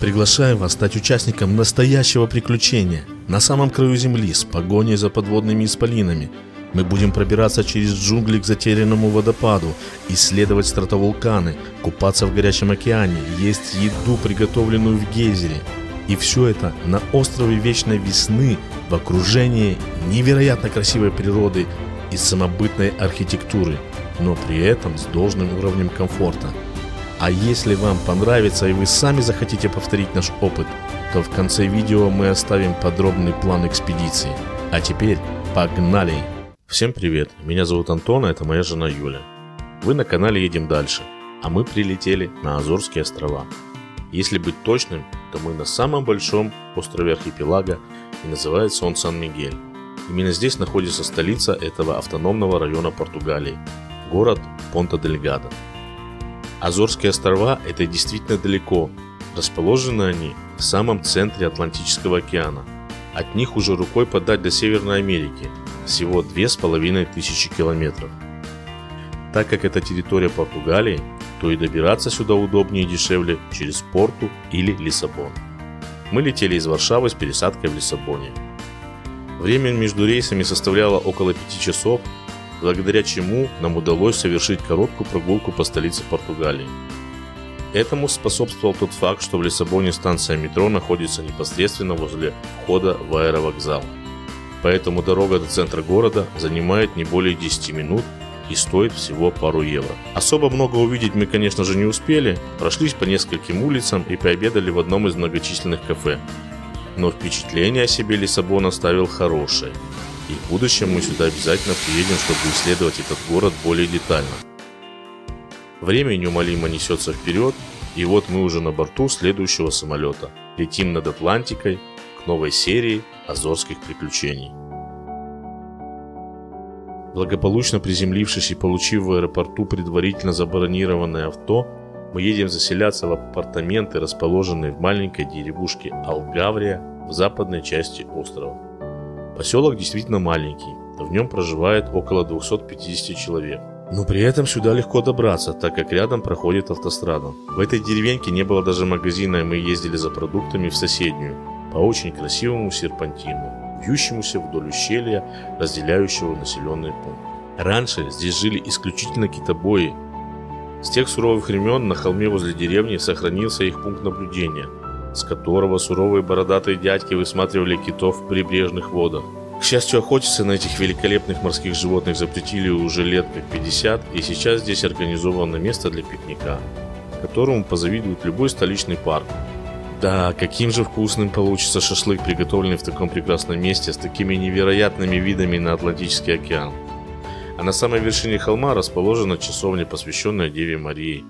Приглашаем вас стать участником настоящего приключения на самом краю земли с погоней за подводными исполинами. Мы будем пробираться через джунгли к затерянному водопаду, исследовать стратовулканы, купаться в горячем океане, есть еду, приготовленную в гейзере. И все это на острове Вечной Весны в окружении невероятно красивой природы и самобытной архитектуры, но при этом с должным уровнем комфорта. А если вам понравится и вы сами захотите повторить наш опыт, то в конце видео мы оставим подробный план экспедиции. А теперь погнали! Всем привет, меня зовут Антон, а это моя жена Юля. Вы на канале Едем Дальше, а мы прилетели на Азорские острова. Если быть точным, то мы на самом большом острове архипелага, и называется он Сан-Мигель. Именно здесь находится столица этого автономного района Португалии, город Понта-дель-Гадо. Азорские острова – это действительно далеко, расположены они в самом центре Атлантического океана. От них уже рукой подать до Северной Америки, всего 2500 километров. Так как это территория Португалии, то и добираться сюда удобнее и дешевле через Порту или Лиссабон. Мы летели из Варшавы с пересадкой в Лиссабоне. Время между рейсами составляло около 5 часов, благодаря чему нам удалось совершить короткую прогулку по столице Португалии. Этому способствовал тот факт, что в Лиссабоне станция метро находится непосредственно возле входа в аэровокзал. Поэтому дорога до центра города занимает не более 10 минут и стоит всего пару евро. Особо много увидеть мы, конечно же, не успели, прошлись по нескольким улицам и пообедали в одном из многочисленных кафе. Но впечатление о себе Лиссабон оставил хорошее, и в будущем мы сюда обязательно приедем, чтобы исследовать этот город более детально. Время неумолимо несется вперед, и вот мы уже на борту следующего самолета. Летим над Атлантикой к новой серии азорских приключений. Благополучно приземлившись и получив в аэропорту предварительно забронированное авто, мы едем заселяться в апартаменты, расположенные в маленькой деревушке Алгаврия в западной части острова. Поселок действительно маленький, в нем проживает около 250 человек. Но при этом сюда легко добраться, так как рядом проходит автострада. В этой деревеньке не было даже магазина, и мы ездили за продуктами в соседнюю, по очень красивому серпантину, вьющемуся вдоль ущелья, разделяющего населенный пункт. Раньше здесь жили исключительно китобои. С тех суровых времен на холме возле деревни сохранился их пункт наблюдения, с которого суровые бородатые дядьки высматривали китов в прибрежных водах. К счастью, охотиться на этих великолепных морских животных запретили уже лет как 50, и сейчас здесь организовано место для пикника, которому позавидует любой столичный парк. Да, каким же вкусным получится шашлык, приготовленный в таком прекрасном месте с такими невероятными видами на Атлантический океан. А на самой вершине холма расположена часовня, посвященная Деве Марии.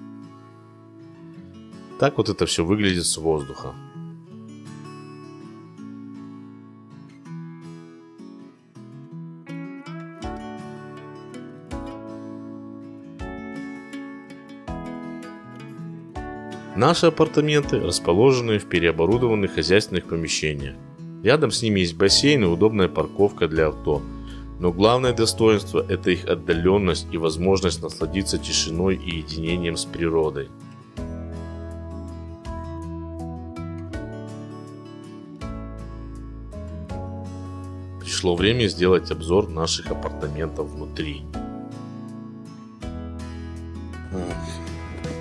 Так вот это все выглядит с воздуха. Наши апартаменты расположены в переоборудованных хозяйственных помещениях. Рядом с ними есть бассейн и удобная парковка для авто. Но главное достоинство – это их отдаленность и возможность насладиться тишиной и единением с природой. Пришло время сделать обзор наших апартаментов внутри.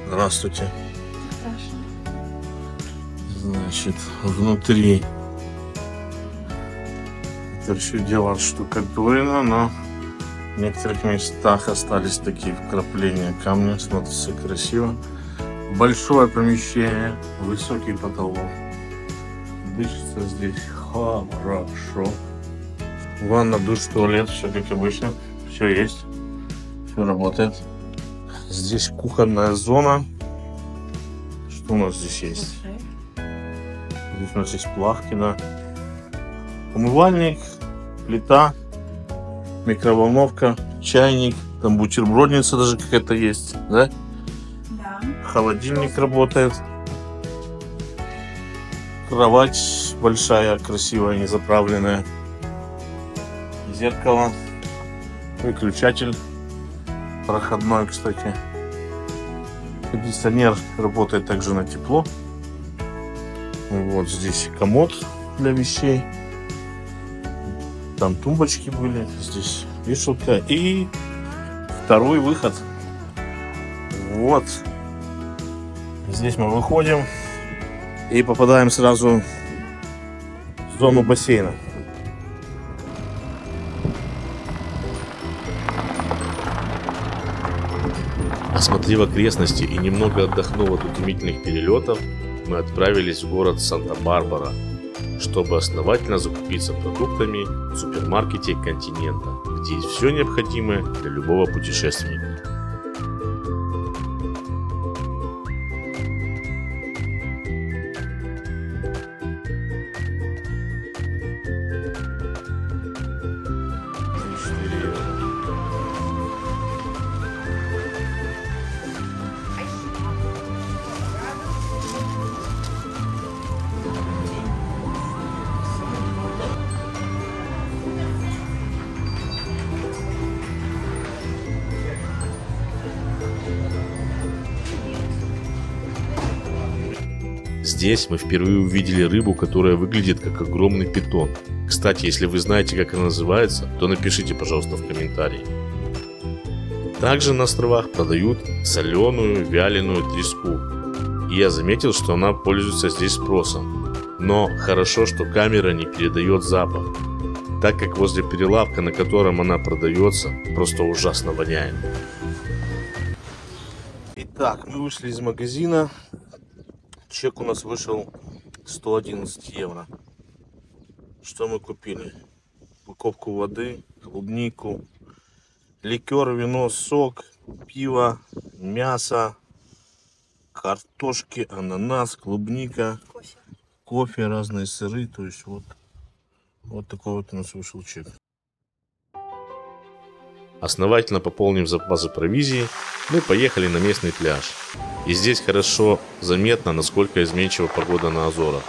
Здравствуйте. Значит, внутри это все дело отштукатурено, но в некоторых местах остались такие вкрапления камня. Смотрится красиво. Большое помещение, высокий потолок. Дышится здесь хорошо. Ванна, душ, туалет, все как обычно. Все есть, все работает. Здесь кухонная зона. Что у нас здесь есть? Здесь у нас есть плавки, да. Умывальник, плита, микроволновка, чайник, там бутербродница даже какая-то есть, да? Да. Холодильник работает. Кровать большая, красивая, не заправленная. Зеркало. Выключатель проходной, кстати. Кондиционер работает также на тепло. Вот здесь комод для вещей. Там тумбочки были. Здесь вешалка. И второй выход. Вот. Здесь мы выходим и попадаем сразу в зону бассейна. Осмотрев окрестности и немного отдохнув от утомительных перелетов, мы отправились в город Санта-Барбара, чтобы основательно закупиться продуктами в супермаркете континента, где есть все необходимое для любого путешественника. Здесь мы впервые увидели рыбу, которая выглядит как огромный питон. Кстати, если вы знаете, как она называется, то напишите, пожалуйста, в комментарии. Также на островах продают соленую вяленую треску. И я заметил, что она пользуется здесь спросом. Но хорошо, что камера не передает запах, так как возле прилавка, на котором она продается, просто ужасно воняет. Итак, мы вышли из магазина. Чек у нас вышел 111 евро. Что мы купили? Упаковку воды, клубнику, ликер, вино, сок, пиво, мясо, картошки, ананас, клубника, кофе, разные сыры. То есть вот такой вот у нас вышел чек. Основательно пополнив запасы провизии, мы поехали на местный пляж. И здесь хорошо заметно, насколько изменчива погода на Азорах.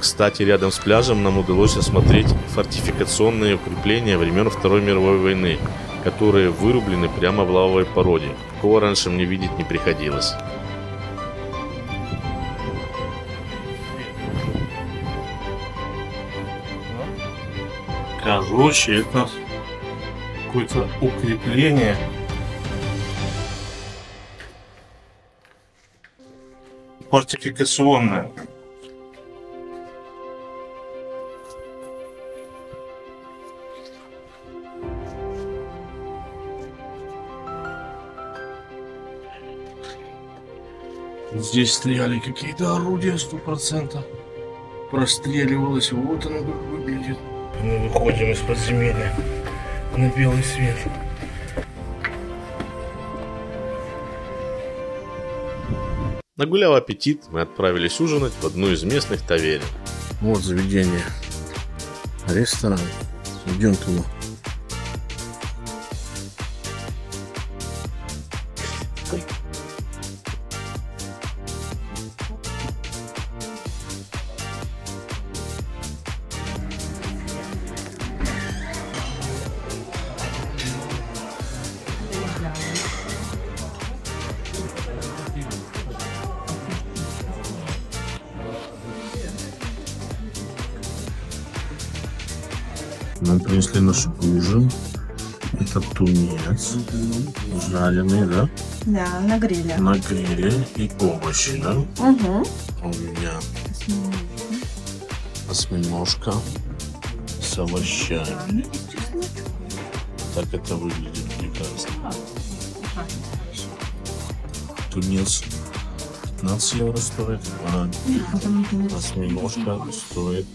Кстати, рядом с пляжем нам удалось осмотреть фортификационные укрепления времен Второй мировой войны, которые вырублены прямо в лавовой породе. Такого раньше мне видеть не приходилось. Короче, это какое-то укрепление. Фортификационное. Здесь стояли какие-то орудия 100%. Простреливалось. Вот оно как выглядит. Мы выходим из подземелья на белый свет. Нагуляв аппетит, мы отправились ужинать в одну из местных таверен. Вот заведение. Ресторан. Идем туда. Нам принесли наш ужин. Это тунец. Жареный, да? Да, на гриле. На гриле. И овощи, да? Угу. У меня осьминожка. с овощами. Так это выглядит прекрасно. Тунец 15 евро стоит, а осьминожка стоит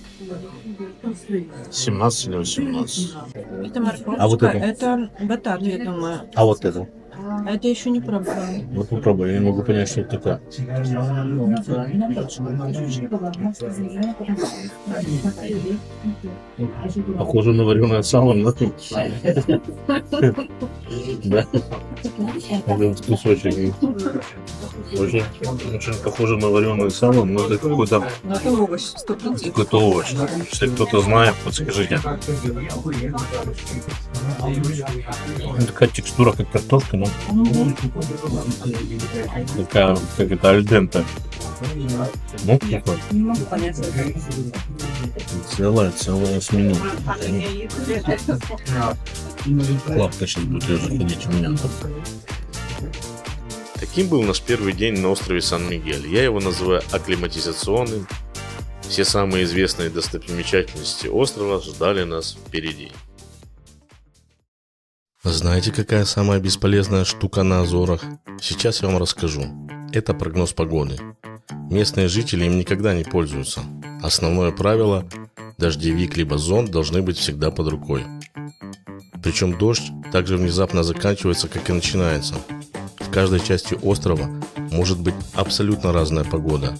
17 или 18. Это морковка, А вот это? это батат, я думаю. А вот это? А это еще не пробовала. Вот попробуй, я не могу понять, что это такое. Похоже на вареное сало, но... Да? Один кусочек. Очень похоже на вареное сало, но это какой-то... Это овощ, 100%. Какой-то овощ. Если кто-то знает, подскажите. Такая текстура, как картошка, но такая, как это, альдента. Ну, такой. Не могу понять. Целая осьминога. Лапка сейчас будет заходить у меня. Таким был наш первый день на острове Сан-Мигель. Я его называю акклиматизационным. Все самые известные достопримечательности острова ждали нас впереди. Знаете, какая самая бесполезная штука на Азорах? Сейчас я вам расскажу. Это прогноз погоды. Местные жители им никогда не пользуются. Основное правило – дождевик либо зонт должны быть всегда под рукой. Причем дождь так же внезапно заканчивается, как и начинается. В каждой части острова может быть абсолютно разная погода.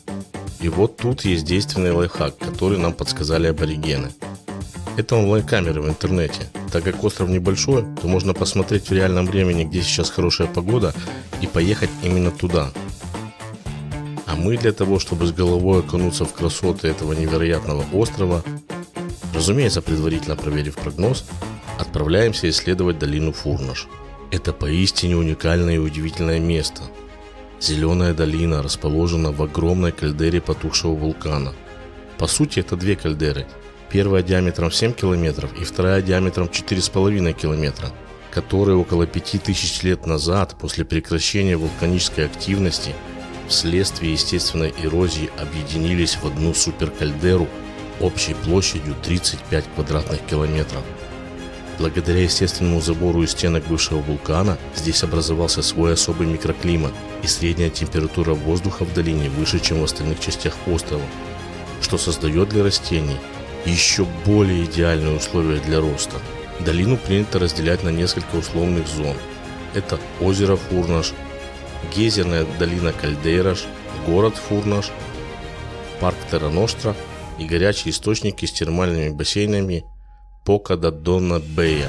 И вот тут есть действенный лайфхак, который нам подсказали аборигены. Это онлайн-камеры в интернете. Так как остров небольшой, то можно посмотреть в реальном времени, где сейчас хорошая погода, и поехать именно туда. А мы для того, чтобы с головой окунуться в красоты этого невероятного острова, разумеется, предварительно проверив прогноз, отправляемся исследовать долину Фурнаш. Это поистине уникальное и удивительное место. Зеленая долина расположена в огромной кальдере потухшего вулкана. По сути, это две кальдеры. Первая диаметром 7 километров и вторая диаметром 4,5 километра, которые около 5000 лет назад, после прекращения вулканической активности, вследствие естественной эрозии объединились в одну суперкальдеру общей площадью 35 квадратных километров. Благодаря естественному забору из стенок бывшего вулкана здесь образовался свой особый микроклимат, и средняя температура воздуха в долине выше, чем в остальных частях острова, что создает для растений еще более идеальные условия для роста. Долину принято разделять на несколько условных зон. Это озеро Фурнаш, гейзерная долина Кальдейраш, город Фурнаш, парк Терра-Ностра и горячие источники с термальными бассейнами Пока-да-Донна-Бэя.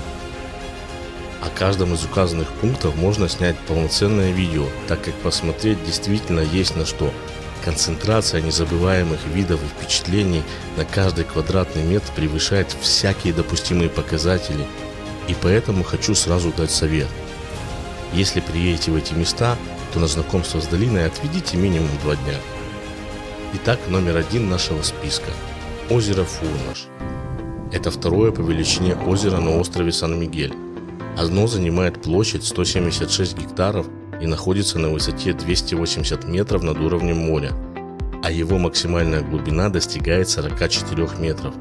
О каждом из указанных пунктов можно снять полноценное видео, так как посмотреть действительно есть на что. Концентрация незабываемых видов и впечатлений на каждый квадратный метр превышает всякие допустимые показатели, и поэтому хочу сразу дать совет. Если приедете в эти места, то на знакомство с долиной отведите минимум 2 дня. Итак, номер 1 нашего списка – озеро Фурнаш. Это второе по величине озеро на острове Сан-Мигель. Оно занимает площадь 176 гектаров и находится на высоте 280 метров над уровнем моря, а его максимальная глубина достигает 44 метров.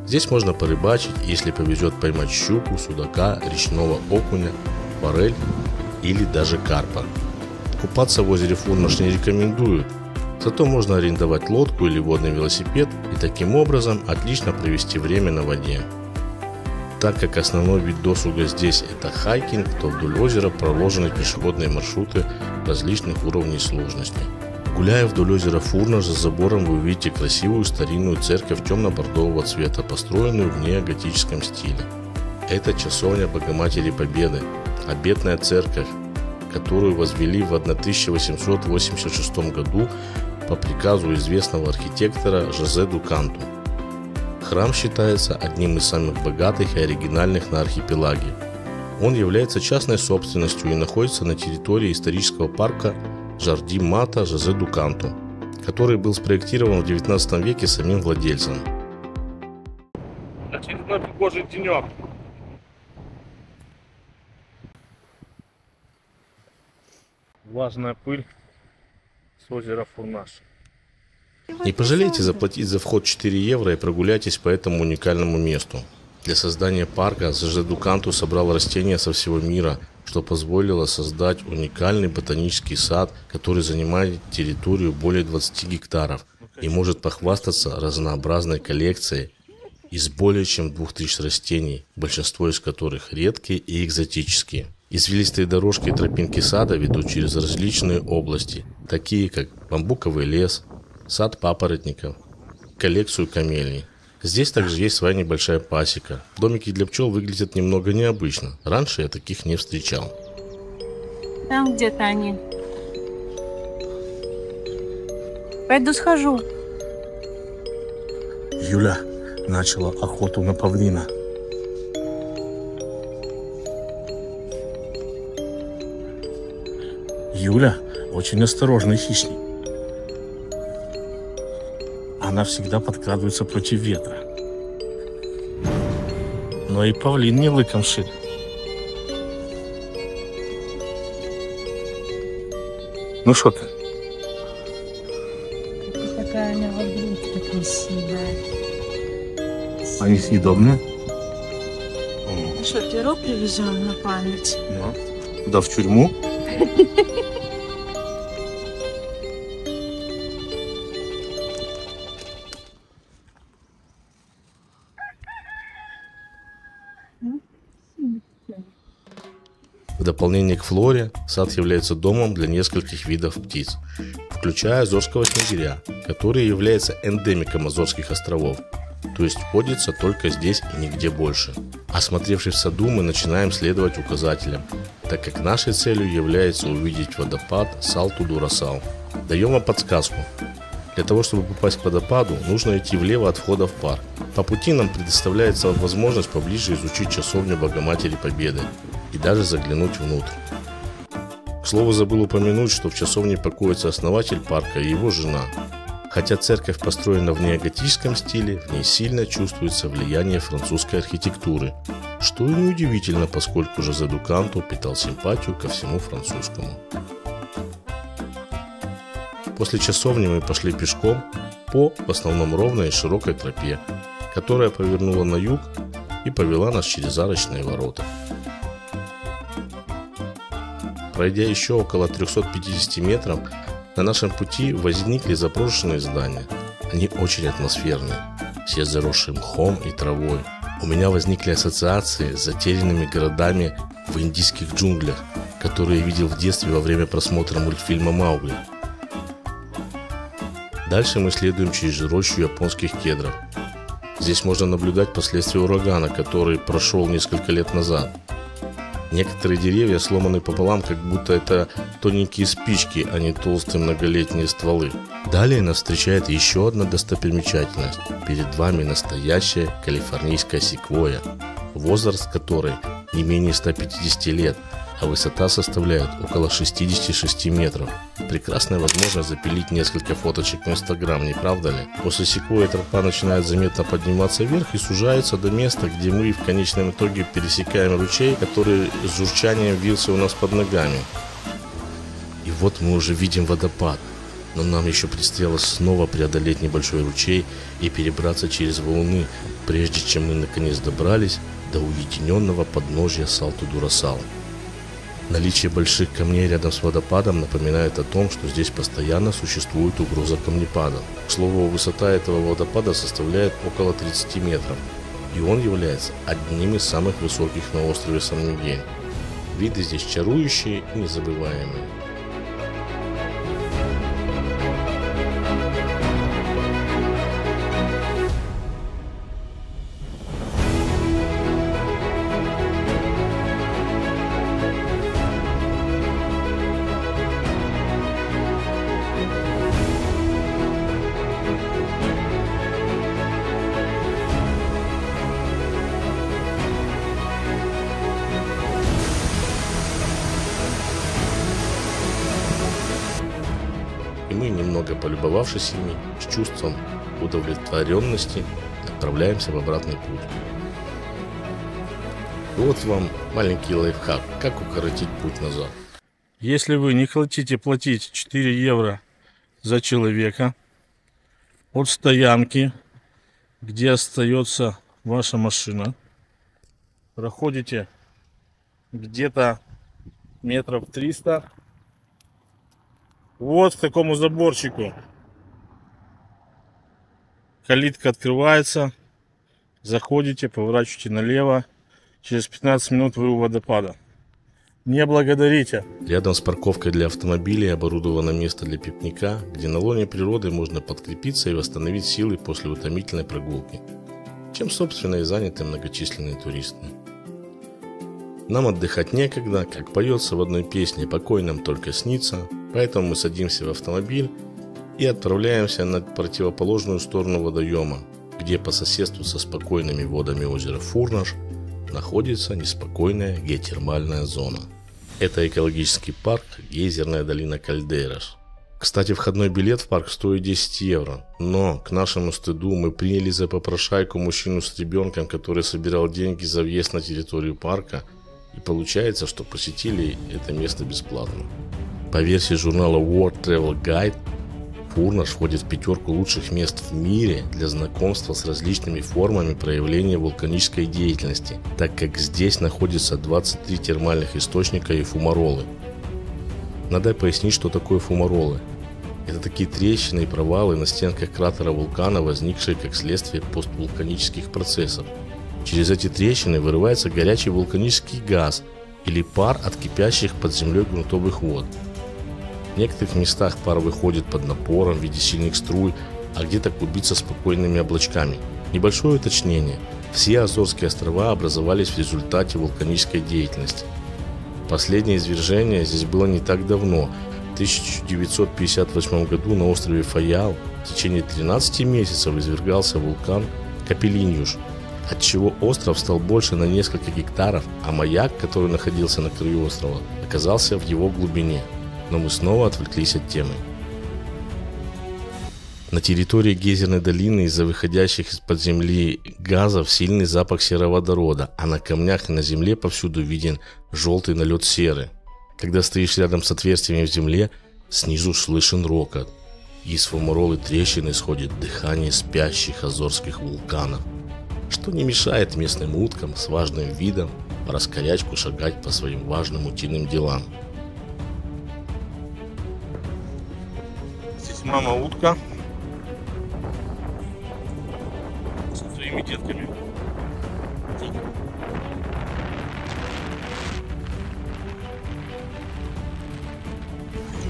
Здесь можно порыбачить, если повезет поймать щуку, судака, речного окуня, форель или даже карпа. Купаться в озере Фурнаш не рекомендуют, зато можно арендовать лодку или водный велосипед и таким образом отлично провести время на воде. Так как основной вид досуга здесь это хайкинг, то вдоль озера проложены пешеходные маршруты различных уровней сложности. Гуляя вдоль озера Фурнаш, за забором вы увидите красивую старинную церковь темно-бордового цвета, построенную в неоготическом стиле. Это часовня Богоматери Победы, обетная церковь, которую возвели в 1886 году по приказу известного архитектора Жозе ду Канту. Храм считается одним из самых богатых и оригинальных на архипелаге. Он является частной собственностью и находится на территории исторического парка Жардин Мата Жозе ду Канту, который был спроектирован в 19 веке самим владельцем. Очередной погожий денек. Влажная пыль с озера Фурнаш. Не пожалейте заплатить за вход 4 евро и прогуляйтесь по этому уникальному месту. Для создания парка Зажедуканту собрал растения со всего мира, что позволило создать уникальный ботанический сад, который занимает территорию более 20 гектаров и может похвастаться разнообразной коллекцией из более чем 2000 растений, большинство из которых редкие и экзотические. Извилистые дорожки и тропинки сада ведут через различные области, такие как бамбуковый лес, сад папоротников, коллекцию камелий. Здесь также есть своя небольшая пасека. Домики для пчел выглядят немного необычно. Раньше я таких не встречал. Там где-то они. Пойду схожу. Юля начала охоту на павлина. Юля очень осторожный хищник. Она всегда подкрадывается против ветра. Но и павлин не лыком-шит. Ну что ты? Такая у него грудка красивая. Они съедобные? Что, перо привезем на память? Да в тюрьму? В дополнение к флоре, сад является домом для нескольких видов птиц, включая азорского снегиря, который является эндемиком Азорских островов, то есть водится только здесь и нигде больше. Осмотревшись в саду, мы начинаем следовать указателям, так как нашей целью является увидеть водопад Салту-ду-Расал. Даем вам подсказку. Для того, чтобы попасть к водопаду, нужно идти влево от входа в парк. По пути нам предоставляется возможность поближе изучить часовню Богоматери Победы и даже заглянуть внутрь. К слову, забыл упомянуть, что в часовне покоится основатель парка и его жена. Хотя церковь построена в неоготическом стиле, в ней сильно чувствуется влияние французской архитектуры, что и неудивительно, поскольку Зажедуканту питал симпатию ко всему французскому. После часовни мы пошли пешком по в основном ровной и широкой тропе, которая повернула на юг и повела нас через арочные ворота. Пройдя еще около 350 метров, на нашем пути возникли заброшенные здания. Они очень атмосферные, все заросшие мхом и травой. У меня возникли ассоциации с затерянными городами в индийских джунглях, которые я видел в детстве во время просмотра мультфильма «Маугли». Дальше мы следуем через рощу японских кедров. Здесь можно наблюдать последствия урагана, который прошел несколько лет назад. Некоторые деревья сломаны пополам, как будто это тоненькие спички, а не толстые многолетние стволы. Далее нас встречает еще одна достопримечательность. Перед вами настоящая калифорнийская секвойя, возраст которой не менее 150 лет, а высота составляет около 66 метров. Прекрасная возможность запилить несколько фоточек в Инстаграм, не правда ли? После секвойи тропа начинает заметно подниматься вверх и сужается до места, где мы в конечном итоге пересекаем ручей, который с журчанием вился у нас под ногами. И вот мы уже видим водопад, но нам еще предстояло снова преодолеть небольшой ручей и перебраться через валуны, прежде чем мы наконец добрались до уединенного подножья Салту-ду-Расал. Наличие больших камней рядом с водопадом напоминает о том, что здесь постоянно существует угроза камнепадов. К слову, высота этого водопада составляет около 30 метров, и он является одним из самых высоких на острове Сан-Мигель. Виды здесь чарующие и незабываемые. И мы, немного полюбовавшись ими, с чувством удовлетворенности отправляемся в обратный путь. И вот вам маленький лайфхак, как укоротить путь назад. Если вы не хотите платить 4 евро за человека, от стоянки, где остается ваша машина. Проходите где-то метров 300. Вот к такому заборчику. Калитка открывается. Заходите, поворачиваете налево. Через 15 минут вы у водопада. Не благодарите. Рядом с парковкой для автомобилей оборудовано место для пикника, где на лоне природы можно подкрепиться и восстановить силы после утомительной прогулки, чем, собственно, и заняты многочисленные туристы. Нам отдыхать некогда, как поется в одной песне, покой нам только снится, поэтому мы садимся в автомобиль и отправляемся на противоположную сторону водоема, где по соседству со спокойными водами озера Фурнаш находится неспокойная геотермальная зона. Это экологический парк Гейзерная долина Кальдейрас. Кстати, входной билет в парк стоит 10 евро, но, к нашему стыду, мы приняли за попрошайку мужчину с ребенком, который собирал деньги за въезд на территорию парка, и получается, что посетили это место бесплатно. По версии журнала World Travel Guide, Фурнаш входит в 5 лучших мест в мире для знакомства с различными формами проявления вулканической деятельности, так как здесь находится 23 термальных источника и фумаролы. Надо пояснить, что такое фумаролы. Это такие трещины и провалы на стенках кратера вулкана, возникшие как следствие поствулканических процессов. Через эти трещины вырывается горячий вулканический газ или пар от кипящих под землей грунтовых вод. В некоторых местах пар выходит под напором в виде сильных струй, а где-то клубится спокойными облачками. Небольшое уточнение. Все Азорские острова образовались в результате вулканической деятельности. Последнее извержение здесь было не так давно. В 1958 году на острове Фаял в течение 13 месяцев извергался вулкан Капелиньюш, отчего остров стал больше на несколько гектаров, а маяк, который находился на краю острова, оказался в его глубине. Но мы снова отвлеклись от темы. На территории Гейзерной долины из-за выходящих из-под земли газов сильный запах сероводорода, а на камнях и на земле повсюду виден желтый налет серы. Когда стоишь рядом с отверстиями в земле, снизу слышен рокот. Из фумаролы трещин исходит дыхание спящих азорских вулканов, что не мешает местным уткам с важным видом по раскорячку шагать по своим важным утиным делам. Здесь мама утка со своими детками.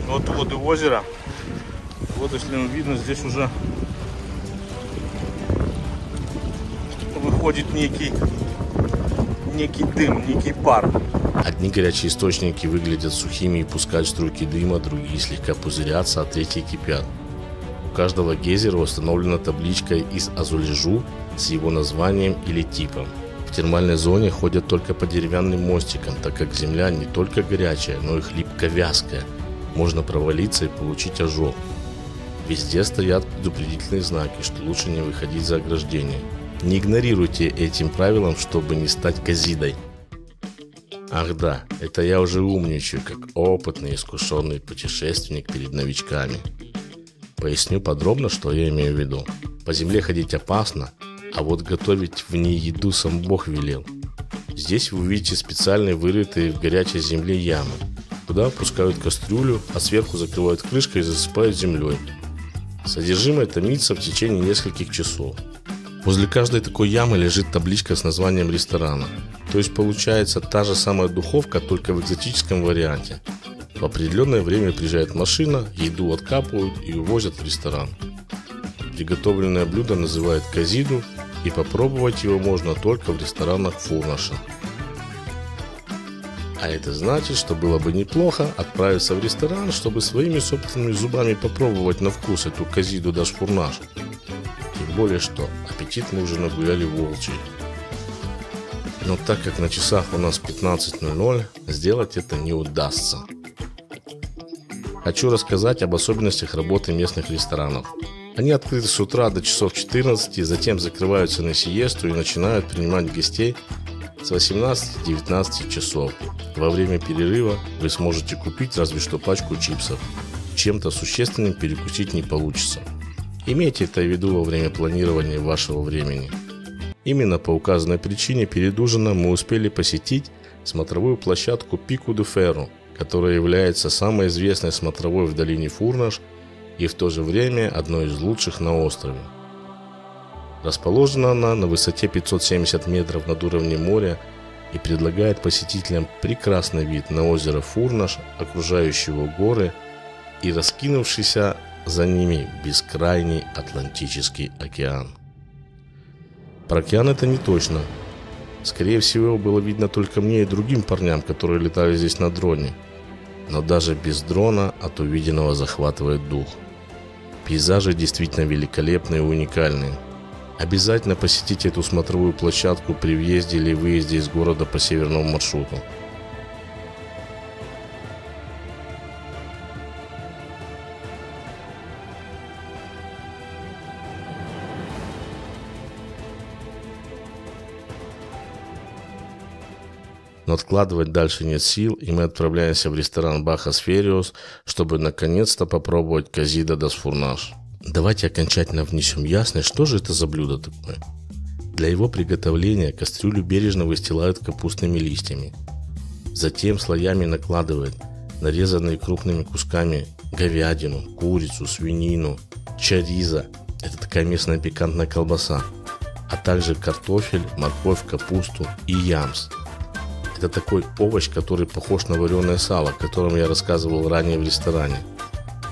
Вот воды озера. Вот, если вам видно, здесь уже выходит некий дым, некий пар. Одни горячие источники выглядят сухими и пускают струйки дыма, другие слегка пузырятся, а третьи кипят. У каждого гейзера установлена табличка из азулежу с его названием или типом. В термальной зоне ходят только по деревянным мостикам, так как земля не только горячая, но и хлипко-вязкая. Можно провалиться и получить ожог. Везде стоят предупредительные знаки, что лучше не выходить за ограждение. Не игнорируйте этим правилам, чтобы не стать казидой. Ах да, это я уже умничаю, как опытный, искушенный путешественник перед новичками. Поясню подробно, что я имею в виду. По земле ходить опасно, а вот готовить в ней еду сам Бог велел. Здесь вы увидите специальные вырытые в горячей земле ямы, куда опускают кастрюлю, а сверху закрывают крышкой и засыпают землей. Содержимое томится в течение нескольких часов. Возле каждой такой ямы лежит табличка с названием ресторана. То есть получается та же самая духовка, только в экзотическом варианте. В определенное время приезжает машина, еду откапывают и увозят в ресторан. Приготовленное блюдо называют казиду, и попробовать его можно только в ресторанах Фурнаша. А это значит, что было бы неплохо отправиться в ресторан, чтобы своими собственными зубами попробовать на вкус эту казиду даш Фурнаш. Тем более, что аппетит мы уже нагуляли волчий. Но так как на часах у нас 15:00, сделать это не удастся. Хочу рассказать об особенностях работы местных ресторанов. Они открыты с утра до часов 14, затем закрываются на сиесту и начинают принимать гостей с 18-19 часов. Во время перерыва вы сможете купить разве что пачку чипсов. Чем-то существенным перекусить не получится. Имейте это в виду во время планирования вашего времени. Именно по указанной причине перед ужином мы успели посетить смотровую площадку Пику де Ферру, которая является самой известной смотровой в долине Фурнаш и в то же время одной из лучших на острове. Расположена она на высоте 570 метров над уровнем моря и предлагает посетителям прекрасный вид на озеро Фурнаш, окружающего горы и раскинувшийся за ними бескрайний Атлантический океан. Про океан это не точно. Скорее всего, было видно только мне и другим парням, которые летали здесь на дроне. Но даже без дрона от увиденного захватывает дух. Пейзажи действительно великолепные и уникальные. Обязательно посетите эту смотровую площадку при въезде или выезде из города по северному маршруту. Но откладывать дальше нет сил, и мы отправляемся в ресторан Бахас Фериос, чтобы наконец-то попробовать Козида дос Фурнаш. Давайте окончательно внесем ясность, что же это за блюдо такое. Для его приготовления кастрюлю бережно выстилают капустными листьями. Затем слоями накладывают нарезанные крупными кусками говядину, курицу, свинину, чоризо, это такая местная пикантная колбаса, а также картофель, морковь, капусту и ямс. Это такой овощ, который похож на вареное сало, о котором я рассказывал ранее в ресторане.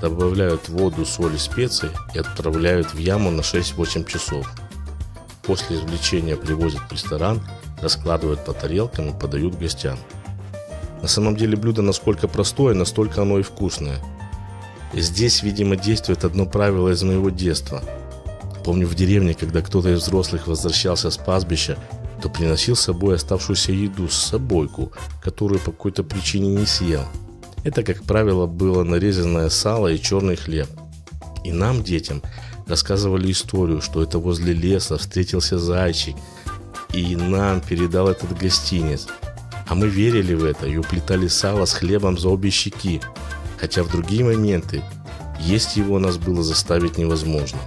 Добавляют воду, соль и специи и отправляют в яму на 6-8 часов. После извлечения привозят в ресторан, раскладывают по тарелкам и подают гостям. На самом деле блюдо насколько простое, настолько оно и вкусное. И здесь, видимо, действует одно правило из моего детства. Помню в деревне, когда кто-то из взрослых возвращался с пастбища, то приносил с собой оставшуюся еду, собойку, которую по какой-то причине не съел. Это, как правило, было нарезанное сало и черный хлеб. И нам, детям, рассказывали историю, что это возле леса встретился зайчик, и нам передал этот гостинец. А мы верили в это и уплетали сало с хлебом за обе щеки, хотя в другие моменты есть его нас было заставить невозможно.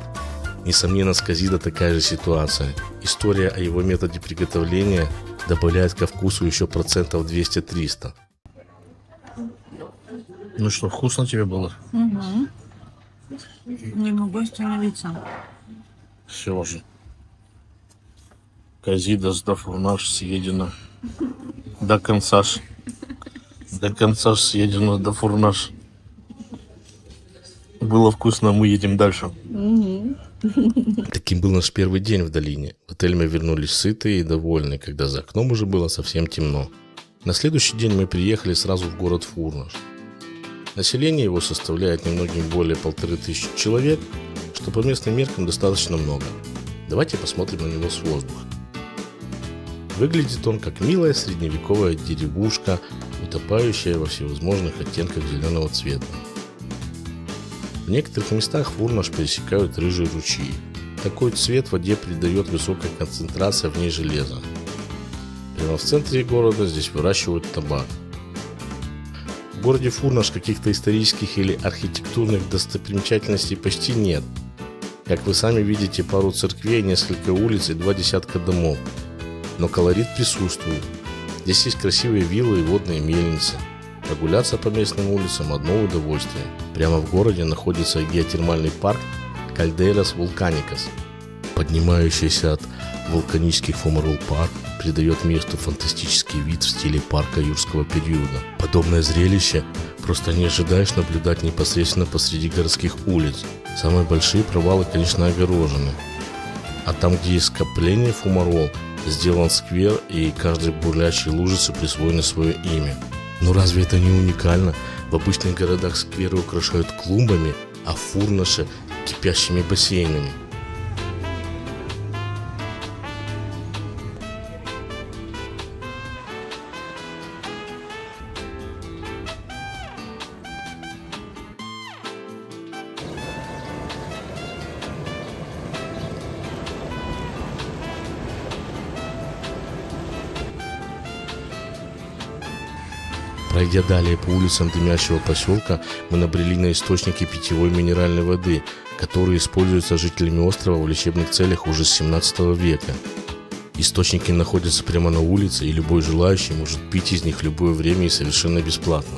Несомненно, с Козидо такая же ситуация. История о его методе приготовления добавляет ко вкусу еще процентов 200-300. Ну что, вкусно тебе было? Угу. Не могу остановиться. Все же. Козида до Фурнаш съедено. До конца съедено до Фурнаш. Было вкусно, мы едем дальше. Таким был наш первый день в долине. В отель мы вернулись сытые и довольные, когда за окном уже было совсем темно. На следующий день мы приехали сразу в город Фурнаш. Население его составляет немногим более 1500 человек, что по местным меркам достаточно много. Давайте посмотрим на него с воздуха. Выглядит он как милая средневековая деревушка, утопающая во всевозможных оттенках зеленого цвета. В некоторых местах Фурнаш пересекают рыжие ручьи. Такой цвет воде придает высокая концентрация в ней железа. Прямо в центре города здесь выращивают табак. В городе Фурнаш каких-то исторических или архитектурных достопримечательностей почти нет. Как вы сами видите, пару церквей, несколько улиц и 2 десятка домов. Но колорит присутствует. Здесь есть красивые виллы и водные мельницы. Прогуляться по местным улицам – одно удовольствие. Прямо в городе находится геотермальный парк Кальдейрас Вулканикас. Поднимающийся от вулканических Фумарол парк придает месту фантастический вид в стиле парка юрского периода. Подобное зрелище просто не ожидаешь наблюдать непосредственно посреди городских улиц. Самые большие провалы, конечно, огорожены. А там, где есть скопление Фумарол, сделан сквер, и каждой бурлящей лужице присвоено свое имя. Но разве это не уникально? В обычных городах скверы украшают клумбами, а в Фурнаше – кипящими бассейнами. Пройдя далее по улицам дымящего поселка, мы набрели на источники питьевой минеральной воды, которые используются жителями острова в лечебных целях уже с 17 века. Источники находятся прямо на улице, и любой желающий может пить из них в любое время и совершенно бесплатно.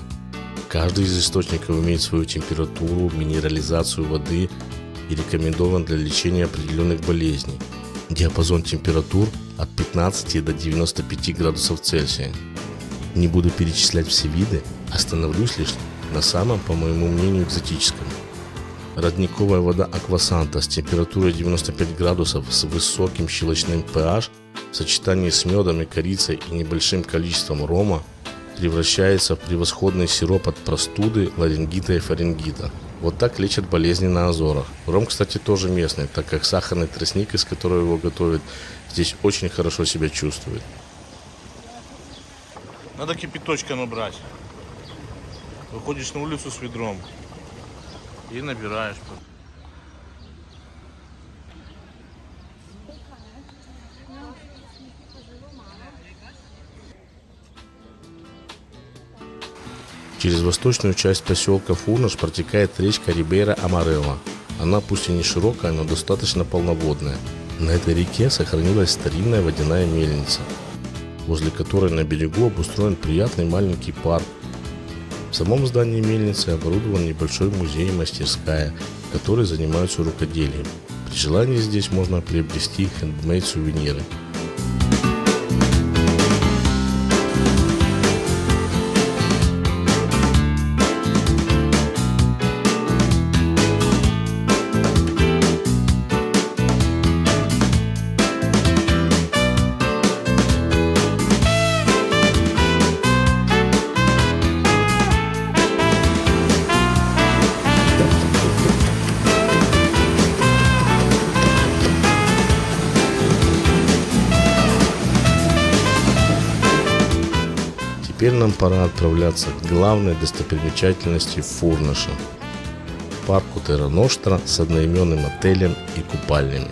Каждый из источников имеет свою температуру, минерализацию воды и рекомендован для лечения определенных болезней. Диапазон температур от 15 до 95 градусов Цельсия. Не буду перечислять все виды, остановлюсь лишь на самом, по моему мнению, экзотическом. Родниковая вода Аквасанта с температурой 95 градусов с высоким щелочным pH в сочетании с медом и корицей и небольшим количеством рома превращается в превосходный сироп от простуды, ларингита и фарингита. Вот так лечат болезни на Азорах. Ром, кстати, тоже местный, так как сахарный тростник, из которого его готовят, здесь очень хорошо себя чувствует. Надо кипяточка набрать. Выходишь на улицу с ведром и набираешь. Через восточную часть поселка Фурнаш протекает речка Рибейра-Амарелла. Она пусть и не широкая, но достаточно полноводная. На этой реке сохранилась старинная водяная мельница, возле которой на берегу обустроен приятный маленький парк. В самом здании мельницы оборудован небольшой музей и мастерская, которые занимаются рукоделием. При желании здесь можно приобрести хендмейд-сувениры. Теперь нам пора отправляться к главной достопримечательности Фурнаша – парку Терра Ностра с одноименным отелем и купальнями.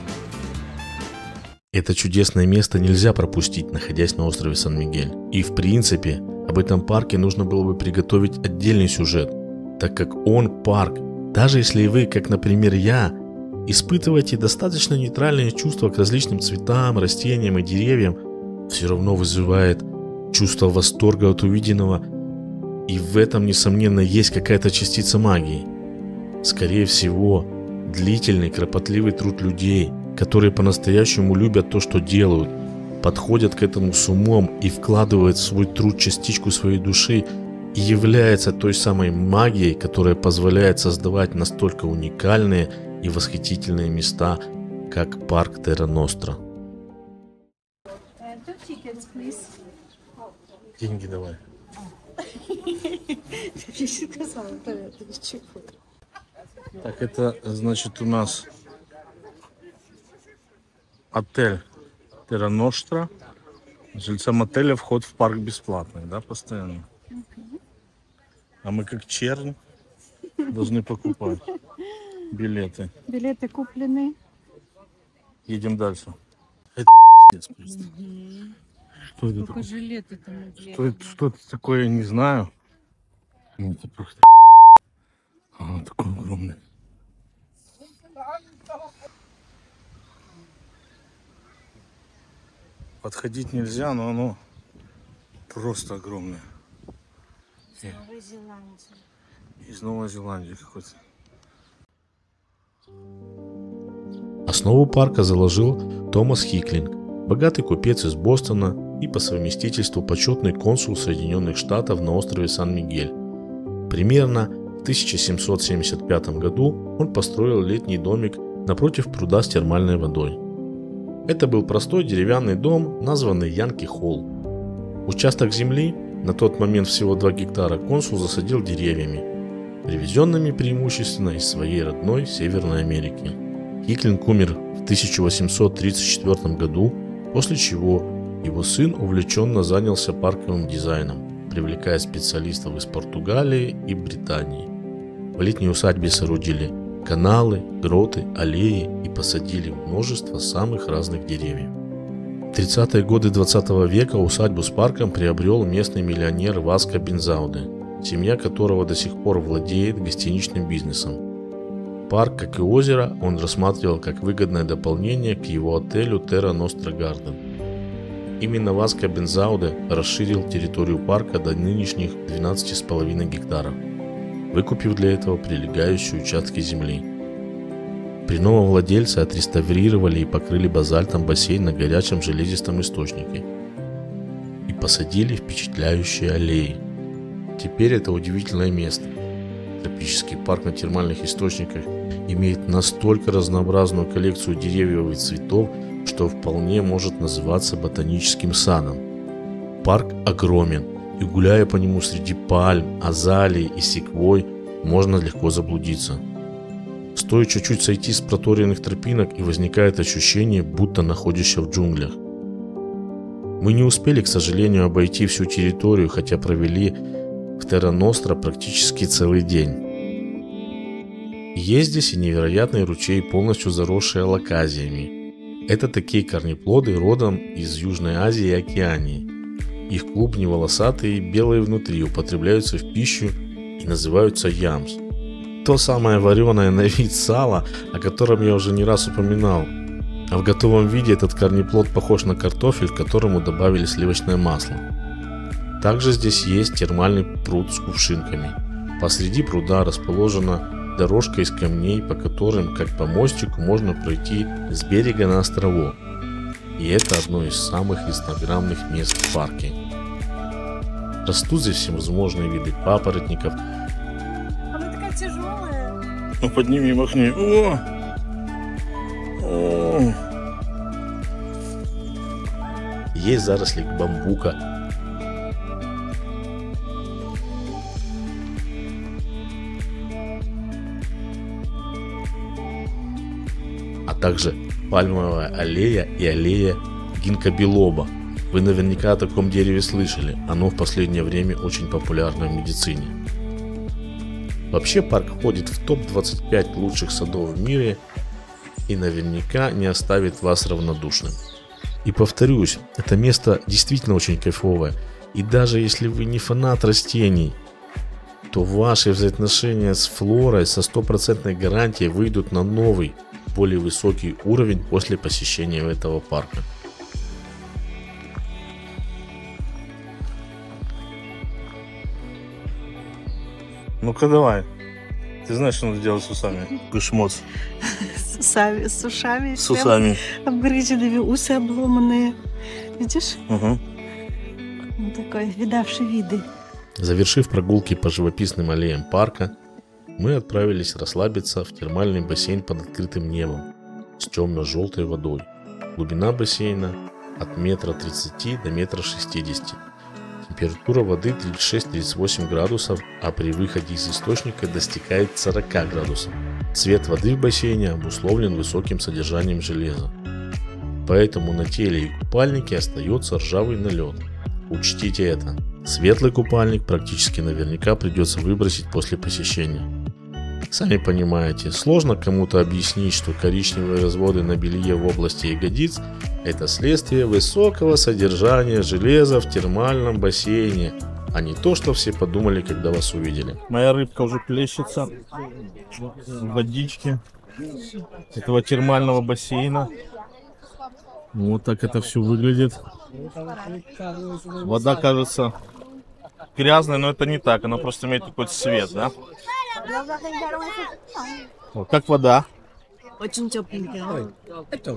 Это чудесное место нельзя пропустить, находясь на острове Сан-Мигель. И в принципе, об этом парке нужно было бы приготовить отдельный сюжет, так как он парк. Даже если вы, как, например, я, испытываете достаточно нейтральные чувства к различным цветам, растениям и деревьям, все равно вызывает чувство восторга от увиденного, и в этом, несомненно, есть какая-то частица магии. Скорее всего, длительный, кропотливый труд людей, которые по-настоящему любят то, что делают, подходят к этому с умом и вкладывают в свой труд частичку своей души, и является той самой магией, которая позволяет создавать настолько уникальные и восхитительные места, как парк Терра Ностра. Деньги давай. Так, это значит у нас отель Терра Ностра. Жильцам отеля вход в парк бесплатный, да, постоянно. А мы как чернь должны покупать билеты. Билеты куплены. Едем дальше. Это пиздец просто. Что это такое? Жилеты там. Что это такое, я не знаю. Это просто такой огромный. Подходить нельзя, но оно просто огромное. Новой Зеландии. Из Новой Зеландии какой-то. Основу парка заложил Томас Хиклинг, богатый купец из Бостона и по совместительству почетный консул Соединенных Штатов на острове Сан-Мигель. Примерно в 1775 году он построил летний домик напротив пруда с термальной водой. Это был простой деревянный дом, названный Янки Холл. Участок земли, на тот момент всего 2 гектара, консул засадил деревьями, привезенными преимущественно из своей родной Северной Америки. Хиклинг умер в 1834 году, после чего его сын увлеченно занялся парковым дизайном, привлекая специалистов из Португалии и Британии. В летней усадьбе соорудили каналы, гроты, аллеи и посадили множество самых разных деревьев. В 30-е годы 20 века усадьбу с парком приобрел местный миллионер Васко Бензауде, семья которого до сих пор владеет гостиничным бизнесом. Парк, как и озеро, он рассматривал как выгодное дополнение к его отелю Terra Nostra Garden. Именно Васко Бензауде расширил территорию парка до нынешних 12,5 гектаров, выкупив для этого прилегающие участки земли. При новом владельце отреставрировали и покрыли базальтом бассейн на горячем железистом источнике и посадили впечатляющие аллеи. Теперь это удивительное место. Тропический парк на термальных источниках имеет настолько разнообразную коллекцию деревьев и цветов, что вполне может называться ботаническим садом. Парк огромен, и гуляя по нему среди пальм, азалий и секвой, можно легко заблудиться. Стоит чуть-чуть сойти с проторенных тропинок, и возникает ощущение, будто находишься в джунглях. Мы не успели, к сожалению, обойти всю территорию, хотя провели в Terra Nostra практически целый день. Есть здесь и невероятный ручей, полностью заросший алаказиями. Это такие корнеплоды родом из Южной Азии и Океании. Их клубни волосатые и белые внутри, употребляются в пищу и называются ямс. То самое вареное на вид сало, о котором я уже не раз упоминал. А в готовом виде этот корнеплод похож на картофель, к которому добавили сливочное масло. Также здесь есть термальный пруд с кувшинками. Посреди пруда расположена дорожка из камней, по которым, как по мостику, можно пройти с берега на островок. И это одно из самых инстаграмных мест в парке. Растут здесь всевозможные виды папоротников. Она такая тяжелая. Ну подними, махни. О! О! Есть заросли бамбука. А также пальмовая аллея и аллея гинкобилоба. Вы наверняка о таком дереве слышали, оно в последнее время очень популярно в медицине. Вообще парк входит в топ-25 лучших садов в мире и наверняка не оставит вас равнодушным. И повторюсь, это место действительно очень кайфовое, и даже если вы не фанат растений, то ваши взаимоотношения с флорой со стопроцентной гарантией выйдут на новый, более высокий уровень после посещения этого парка. Ну-ка давай. Ты знаешь, что надо делать с усами? Гышмоц. С ушами. С усами. Обгрызенными, усы обломанные. Видишь? Угу. Он такой, видавший виды. Завершив прогулки по живописным аллеям парка, мы отправились расслабиться в термальный бассейн под открытым небом с темно-желтой водой. Глубина бассейна от 1,30 м до 1,60 м. Температура воды 36-38 градусов, а при выходе из источника достигает 40 градусов. Цвет воды в бассейне обусловлен высоким содержанием железа. Поэтому на теле и купальнике остается ржавый налет. Учтите это. Светлый купальник практически наверняка придется выбросить после посещения. Сами понимаете, сложно кому-то объяснить, что коричневые разводы на белье в области ягодиц – это следствие высокого содержания железа в термальном бассейне, а не то, что все подумали, когда вас увидели. Моя рыбка уже плещется в водичке этого термального бассейна. Вот так это все выглядит. Вода кажется грязной, но это не так, она просто имеет какой-то цвет, да? Вот, как вода. Очень тепленькая.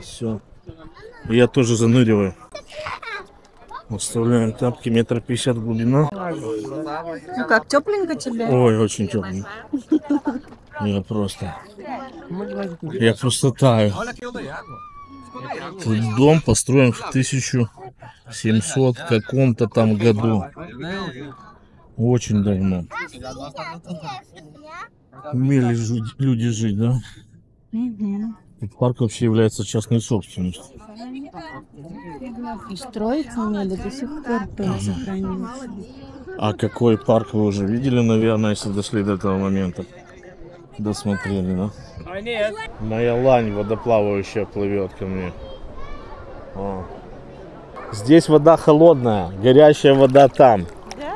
Все. Я тоже заныриваю. Оставляем тапки, 1,50 м глубина. Ну как, тепленько тебе? Ой, очень тепленько. Я просто таю. Тут дом построен в 1700 каком-то там году. Очень давно. Умели люди жить, да? Угу. Парк вообще является частной собственностью. И строиться умели до сих пор тоже сохранился. А какой парк вы уже видели, наверное, если дошли до этого момента? Досмотрели, да? Моя лань водоплавающая плывет ко мне. О. Здесь вода холодная, горячая вода там. Да?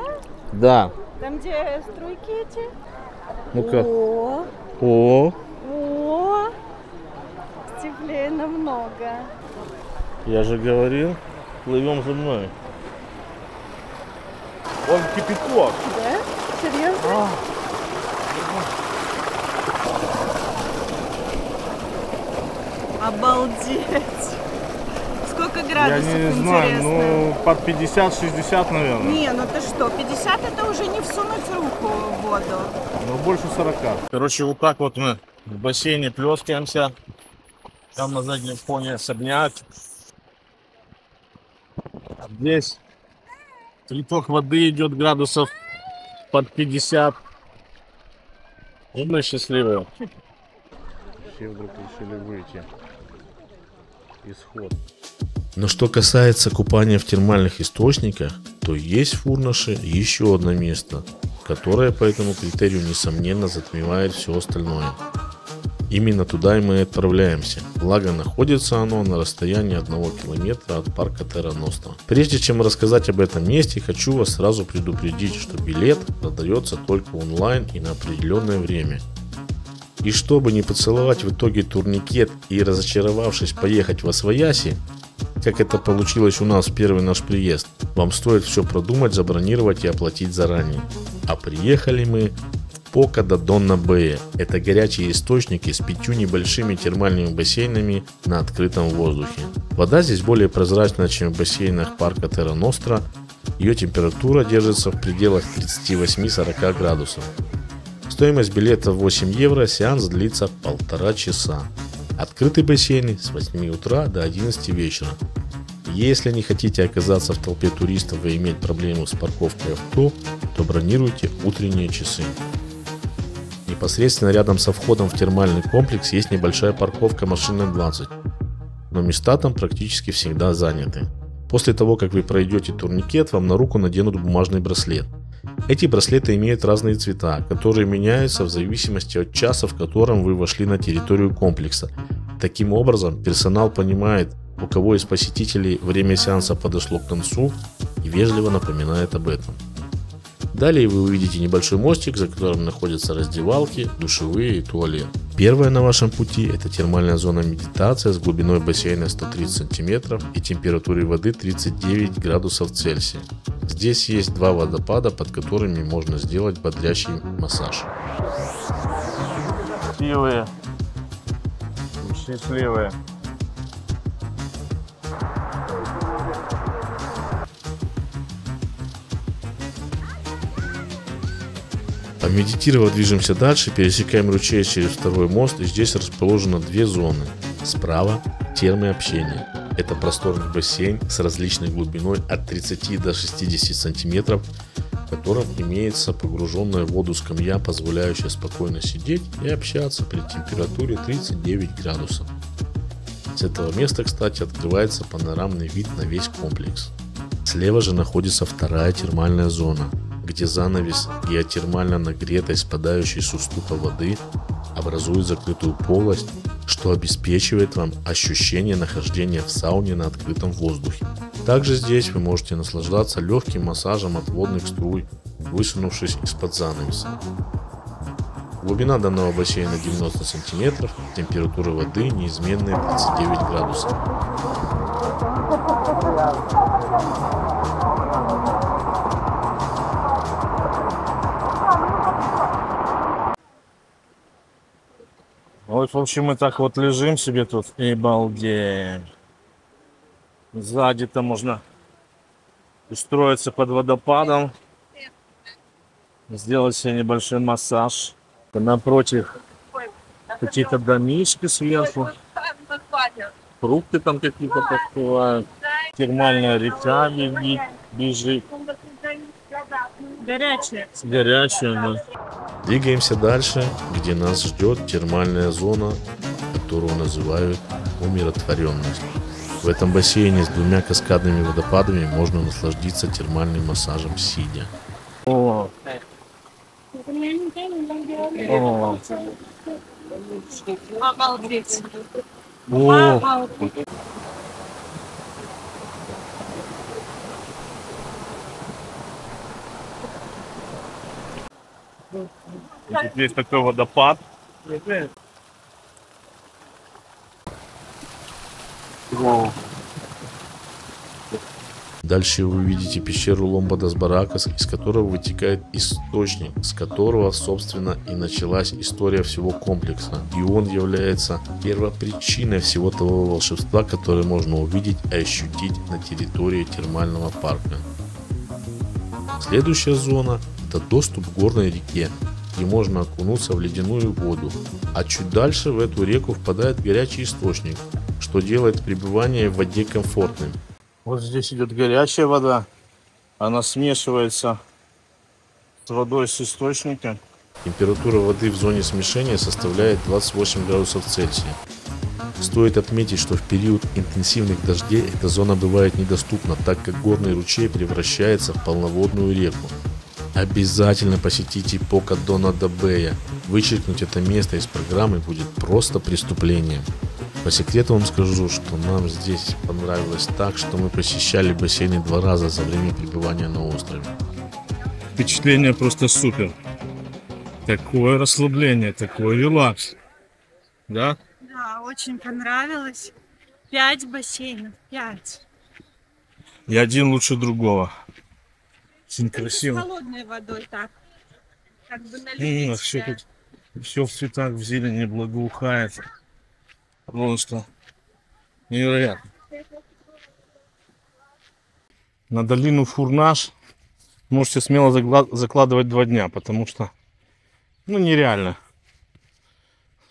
Да. Там, где струйки эти? Ну-ка. О, О, о, теплее намного. я же говорил, плывем за мной. Вон кипяток. Да? Серьезно? Обалдеть! Сколько Я градусов, не знаю, интересно? ну под 50-60, наверное. Не, ну ты что, 50 это уже не всунуть руку в воду. Ну больше 40. Короче, вот так вот мы в бассейне плескаемся. Там на заднем фоне особняк. Здесь приток воды идет градусов под 50. И мы счастливые. Все вдруг решили выйти. Исход. Но что касается купания в термальных источниках, то есть в Фурнаше еще одно место, которое по этому критерию несомненно затмевает все остальное. Именно туда и мы отправляемся, благо находится оно на расстоянии 1 километра от парка Терра Ностра. Прежде чем рассказать об этом месте, хочу вас сразу предупредить, что билет продается только онлайн и на определенное время. И чтобы не поцеловать в итоге турникет и, разочаровавшись, поехать во свояси, как это получилось у нас в первый наш приезд, вам стоит все продумать, забронировать и оплатить заранее. А приехали мы в Пока да Донна Бэя. Это горячие источники с 5 небольшими термальными бассейнами на открытом воздухе. Вода здесь более прозрачная, чем в бассейнах парка Терра Ностра. Ее температура держится в пределах 38-40 градусов. Стоимость билета 8 евро, сеанс длится 1,5 часа. Открытый бассейн с 8 утра до 11 вечера. Если не хотите оказаться в толпе туристов и иметь проблемы с парковкой авто, то бронируйте утренние часы. Непосредственно рядом со входом в термальный комплекс есть небольшая парковка машин на 20, но места там практически всегда заняты. После того, как вы пройдете турникет, вам на руку наденут бумажный браслет. Эти браслеты имеют разные цвета, которые меняются в зависимости от часа, в котором вы вошли на территорию комплекса. Таким образом, персонал понимает, у кого из посетителей время сеанса подошло к концу и вежливо напоминает об этом. Далее вы увидите небольшой мостик, за которым находятся раздевалки, душевые и туалет. Первая на вашем пути – это термальная зона медитация с глубиной бассейна 130 см и температурой воды 39 градусов Цельсия. Здесь есть 2 водопада, под которыми можно сделать бодрящий массаж. Счастливые. Счастливые. Помедитировав, движемся дальше, пересекаем ручей через второй мост, и здесь расположено 2 зоны. Справа – термы общения. Это просторный бассейн с различной глубиной от 30 до 60 сантиметров, в котором имеется погруженная в воду скамья, позволяющая спокойно сидеть и общаться при температуре 39 градусов. С этого места, кстати, открывается панорамный вид на весь комплекс. Слева же находится вторая термальная зона, где занавес геотермально нагретой, спадающей с уступа воды образует закрытую полость, что обеспечивает вам ощущение нахождения в сауне на открытом воздухе. Также здесь вы можете наслаждаться легким массажем от водных струй, высунувшись из-под занавеса. Глубина данного бассейна 90 см, температура воды неизменная 39 градусов. Вот, в общем, мы так вот лежим себе тут и балдеем. Сзади-то можно устроиться под водопадом, сделать себе небольшой массаж. Напротив какие-то домишки сверху, фрукты там какие-то подплывают, термальная река бежит. Горячая, да. Двигаемся дальше, где нас ждет термальная зона, которую называют умиротворенность. В этом бассейне с 2 каскадными водопадами можно насладиться термальным массажем сидя. О. О. Обалдеть. О. И тут есть такой водопад. Вау. Дальше вы увидите пещеру Ломбадас Баракас, из которого вытекает источник, с которого, собственно, и началась история всего комплекса. И он является первопричиной всего того волшебства, которое можно увидеть и ощутить на территории термального парка. Следующая зона – это доступ к горной реке, где можно окунуться в ледяную воду. А чуть дальше в эту реку впадает горячий источник, что делает пребывание в воде комфортным. Вот здесь идет горячая вода. Она смешивается с водой с источника. Температура воды в зоне смешения составляет 28 градусов Цельсия. Стоит отметить, что в период интенсивных дождей эта зона бывает недоступна, так как горный ручей превращается в полноводную реку. Обязательно посетите Пока Дона да Бея. Вычеркнуть это место из программы будет просто преступлением. По секрету вам скажу, что нам здесь понравилось так, что мы посещали бассейны 2 раза за время пребывания на острове. Впечатление просто супер. Такое расслабление, такой релакс. Да? Да, очень понравилось. 5 бассейнов, 5. И один лучше другого. Очень красиво. С холодной водой так. Как бы на любителя. Все в цветах, в зелени благоухает. Просто невероятно. На долину Фурнаш можете смело закладывать 2 дня, потому что нереально.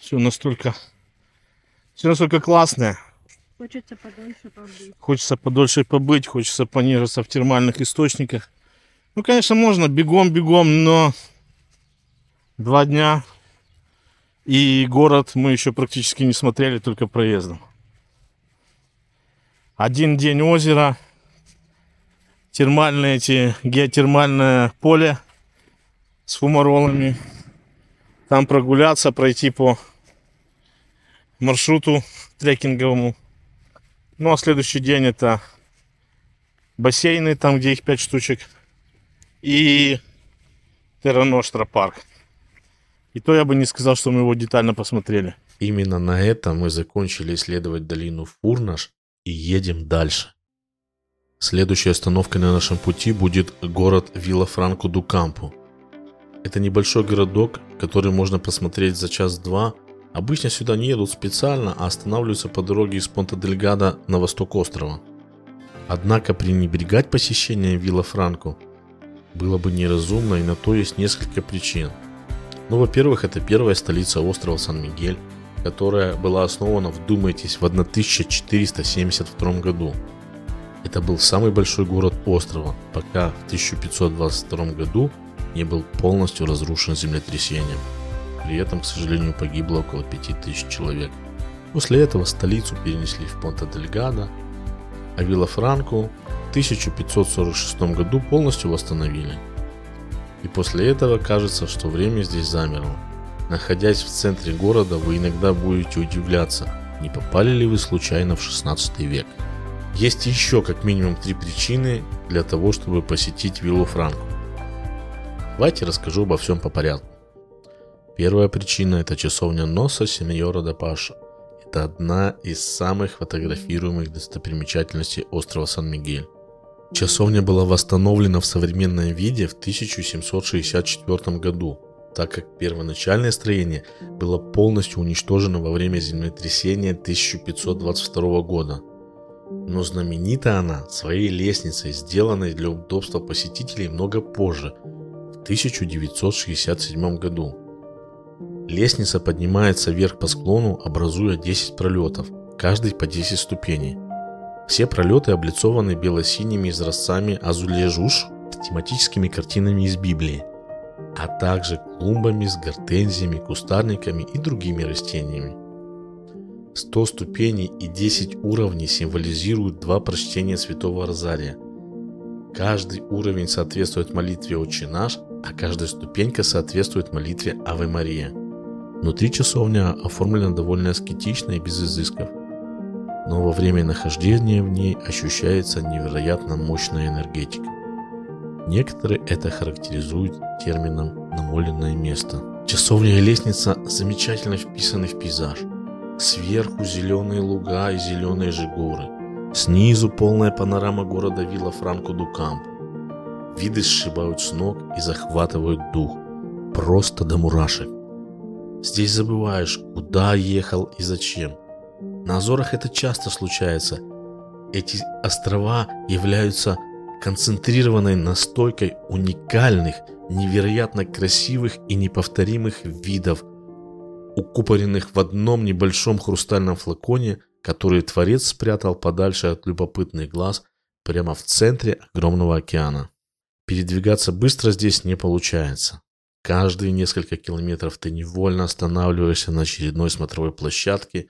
Все настолько классное. Хочется подольше побыть. Хочется подольше побыть, хочется понежиться в термальных источниках. Конечно, можно бегом, но 2 дня. И город мы еще практически не смотрели, только проездом. 1 день озера, геотермальное поле с фумаролами. Там прогуляться, пройти по маршруту трекинговому. Ну а следующий день это бассейны, там где их 5 штучек. И Терра Ностра парк. И то я бы не сказал, что мы его детально посмотрели. Именно на этом мы закончили исследовать долину Фурнаш и едем дальше. Следующей остановкой на нашем пути будет город Вилла-Франко-ду-Кампу. Это небольшой городок, который можно посмотреть за 1-2 часа. Обычно сюда не едут специально, а останавливаются по дороге из Понта-Дельгадо на восток острова. Однако пренебрегать посещением Вилла-Франко было бы неразумно, и на то есть несколько причин. Во-первых, это первая столица острова Сан-Мигель, которая была основана, вдумайтесь, в 1472 году. Это был самый большой город острова, пока в 1522 году не был полностью разрушен землетрясением. При этом, к сожалению, погибло около 5000 человек. После этого столицу перенесли в Понта-Дельгадо, а Вилла-Франко в 1546 году полностью восстановили. И после этого кажется, что время здесь замерло. Находясь в центре города, вы иногда будете удивляться, не попали ли вы случайно в 16 век. Есть еще как минимум 3 причины для того, чтобы посетить Виллу-Франко. Давайте расскажу обо всем по порядку. Первая причина – это часовня Носа Сеньора да Паша. Это одна из самых фотографируемых достопримечательностей острова Сан-Мигель. Часовня была восстановлена в современном виде в 1764 году, так как первоначальное строение было полностью уничтожено во время землетрясения 1522 года. Но знаменита она своей лестницей, сделанной для удобства посетителей много позже, в 1967 году. Лестница поднимается вверх по склону, образуя 10 пролетов, каждый по 10 ступеней. Все пролеты облицованы бело-синими изразцами азуле-жуж с тематическими картинами из Библии, а также клумбами с гортензиями, кустарниками и другими растениями. 100 ступеней и 10 уровней символизируют 2 прочтения Святого Розария. Каждый уровень соответствует молитве «Отче наш», а каждая ступенька соответствует молитве «Аве Мария». Внутри часовня оформлена довольно аскетично и без изысков, но во время нахождения в ней ощущается невероятно мощная энергетика. Некоторые это характеризуют термином «намоленное место». Часовня и лестница замечательно вписаны в пейзаж. Сверху зеленые луга и зеленые же горы. Снизу полная панорама города Виллафранко-ду-Кампо. Виды сшибают с ног и захватывают дух. Просто до мурашек. Здесь забываешь, куда ехал и зачем. На Азорах это часто случается. Эти острова являются концентрированной настойкой уникальных, невероятно красивых и неповторимых видов, укупоренных в одном небольшом хрустальном флаконе, который Творец спрятал подальше от любопытных глаз прямо в центре огромного океана. Передвигаться быстро здесь не получается. Каждые несколько километров ты невольно останавливаешься на очередной смотровой площадке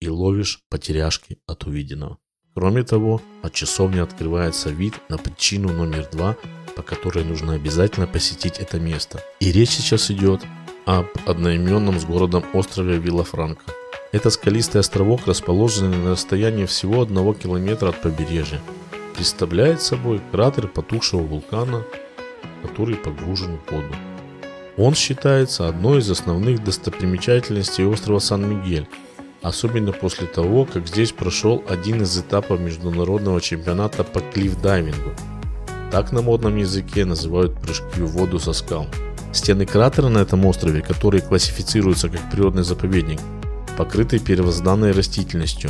и ловишь потеряшки от увиденного. Кроме того, от часовни открывается вид на причину номер 2, по которой нужно обязательно посетить это место. И речь сейчас идет об одноименном с городом острове Виллафранко. Это скалистый островок, расположенный на расстоянии всего 1 километра от побережья. Представляет собой кратер потухшего вулкана, который погружен в воду. Он считается одной из основных достопримечательностей острова Сан-Мигель, особенно после того, как здесь прошел один из этапов международного чемпионата по клиффдайвингу. Так на модном языке называют прыжки в воду со скал. Стены кратера на этом острове, который классифицируется как природный заповедник, покрыты первозданной растительностью,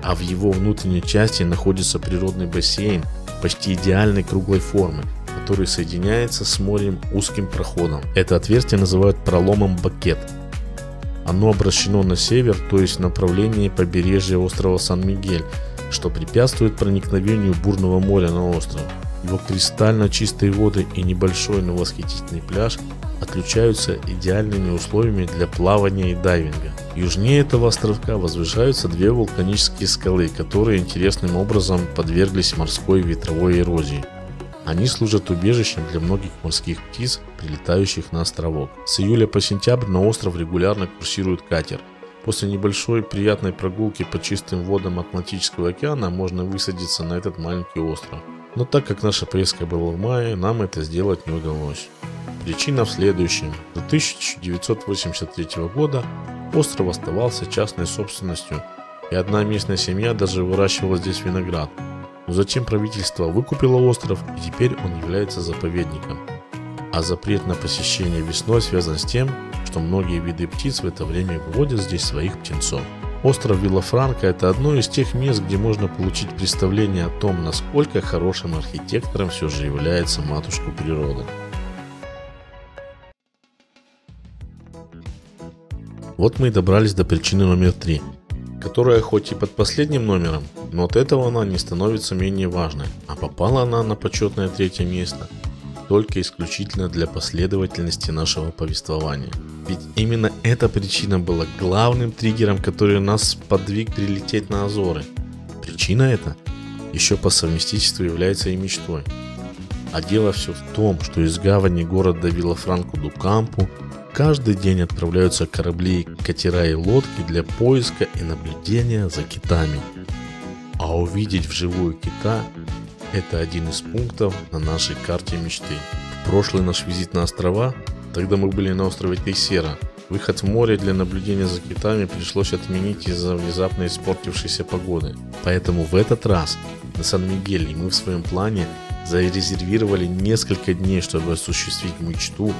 а в его внутренней части находится природный бассейн почти идеальной круглой формы, который соединяется с морем узким проходом. Это отверстие называют проломом Бакет. Оно обращено на север, то есть в направлении побережья острова Сан-Мигель, что препятствует проникновению бурного моря на остров. Его кристально чистые воды и небольшой, но восхитительный пляж отличаются идеальными условиями для плавания и дайвинга. Южнее этого островка возвышаются 2 вулканические скалы, которые интересным образом подверглись морской ветровой эрозии. Они служат убежищем для многих морских птиц, прилетающих на островок. С июля по сентябрь на остров регулярно курсирует катер. После небольшой приятной прогулки по чистым водам Атлантического океана можно высадиться на этот маленький остров. Но так как наша поездка была в мае, нам это сделать не удалось. Причина в следующем. До 1983 года остров оставался частной собственностью, и одна местная семья даже выращивала здесь виноград. Но затем правительство выкупило остров, и теперь он является заповедником. А запрет на посещение весной связан с тем, что многие виды птиц в это время выводят здесь своих птенцов. Остров Виллафранко – это одно из тех мест, где можно получить представление о том, насколько хорошим архитектором все же является матушка природа. Вот мы и добрались до причины номер 3, которая хоть и под последним номером, но от этого она не становится менее важной, а попала она на почетное 3-е место только исключительно для последовательности нашего повествования. Ведь именно эта причина была главным триггером, который нас подвиг прилететь на Азоры. Причина эта еще по совместительству является и мечтой. А дело все в том, что из гавани города Виллафранко-ду-Кампо каждый день отправляются корабли, катера и лодки для поиска и наблюдения за китами. А увидеть вживую кита – это один из пунктов на нашей карте мечты. Прошлый наш визит на острова, тогда мы были на острове Тейсера, выход в море для наблюдения за китами пришлось отменить из-за внезапно испортившейся погоды. Поэтому в этот раз на Сан-Мигеле мы в своем плане зарезервировали несколько дней, чтобы осуществить мечту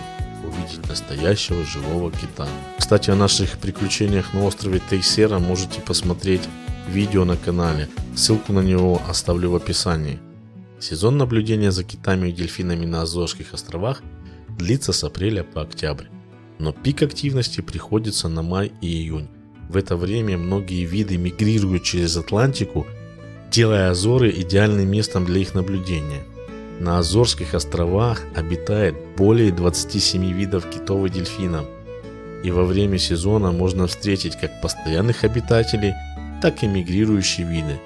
увидеть настоящего живого кита. Кстати, о наших приключениях на острове Тейсера можете посмотреть видео на канале, ссылку на него оставлю в описании. Сезон наблюдения за китами и дельфинами на Азорских островах длится с апреля по октябрь, но пик активности приходится на май и июнь. В это время многие виды мигрируют через Атлантику, делая Азоры идеальным местом для их наблюдения. На Азорских островах обитает более 27 видов китов и дельфинов, и во время сезона можно встретить как постоянных обитателей, так и мигрирующие виды.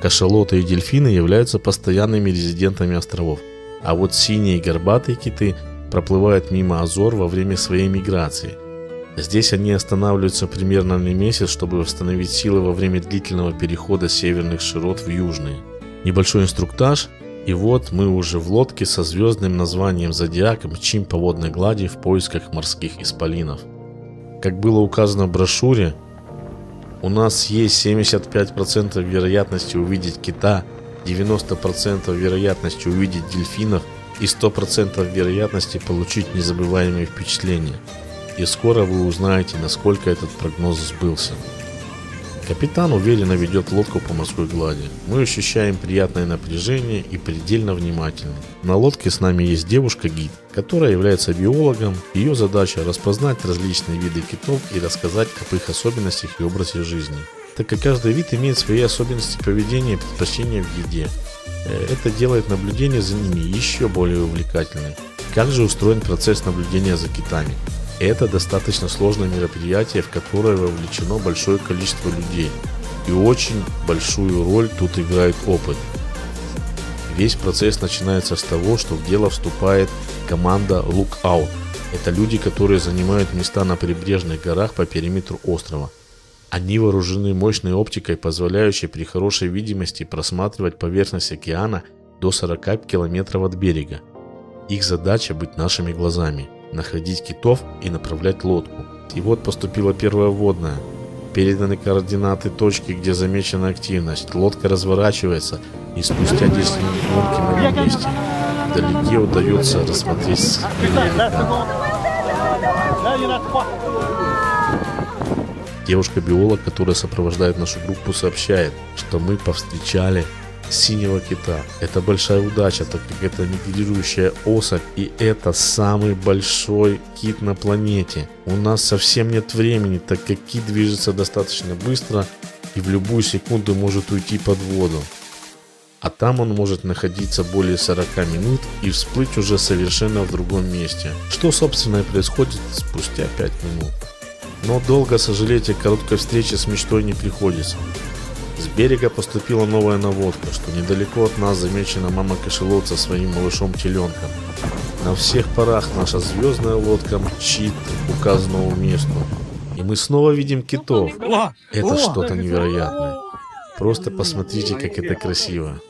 Кашалоты и дельфины являются постоянными резидентами островов, а вот синие и горбатые киты проплывают мимо Азор во время своей миграции. Здесь они останавливаются примерно на месяц, чтобы восстановить силы во время длительного перехода с северных широт в южные. Небольшой инструктаж, И вот мы уже в лодке со звездным названием «Зодиак» мчим по водной глади в поисках морских исполинов. Как было указано в брошюре, у нас есть 75% вероятности увидеть кита, 90% вероятности увидеть дельфинов и 100% вероятности получить незабываемые впечатления. И скоро вы узнаете, насколько этот прогноз сбылся. Капитан уверенно ведет лодку по морской глади. Мы ощущаем приятное напряжение и предельно внимательны. На лодке с нами есть девушка-гид, которая является биологом. Ее задача распознать различные виды китов и рассказать об их особенностях и образе жизни. Так как каждый вид имеет свои особенности поведения и предпочтения в еде. Это делает наблюдение за ними еще более увлекательным. Как же устроен процесс наблюдения за китами? Это достаточно сложное мероприятие, в которое вовлечено большое количество людей. И очень большую роль тут играет опыт. Весь процесс начинается с того, что в дело вступает команда Lookout. Это люди, которые занимают места на прибрежных горах по периметру острова. Они вооружены мощной оптикой, позволяющей при хорошей видимости просматривать поверхность океана до 40 километров от берега. Их задача быть нашими глазами, находить китов и направлять лодку. И вот поступила первая вводная. Переданы координаты точки, где замечена активность. Лодка разворачивается, и спустя 10 минут гонки мы на месте. Вдалеке удается рассмотреть девушка-биолог, которая сопровождает нашу группу, сообщает, что мы повстречали синего кита. Это большая удача, так как это мигрирующая особь, и это самый большой кит на планете. У нас совсем нет времени, так как кит движется достаточно быстро и в любую секунду может уйти под воду. А там он может находиться более 40 минут и всплыть уже совершенно в другом месте. Что собственно и происходит спустя 5 минут. Но долго сожалеть о короткой встрече с мечтой не приходится. С берега поступила новая наводка, что недалеко от нас замечена мама-кашелот со своим малышом-теленком. На всех парах наша звездная лодка мчит к указанному месту. И мы снова видим китов. Это что-то невероятное. Просто посмотрите, как это красиво.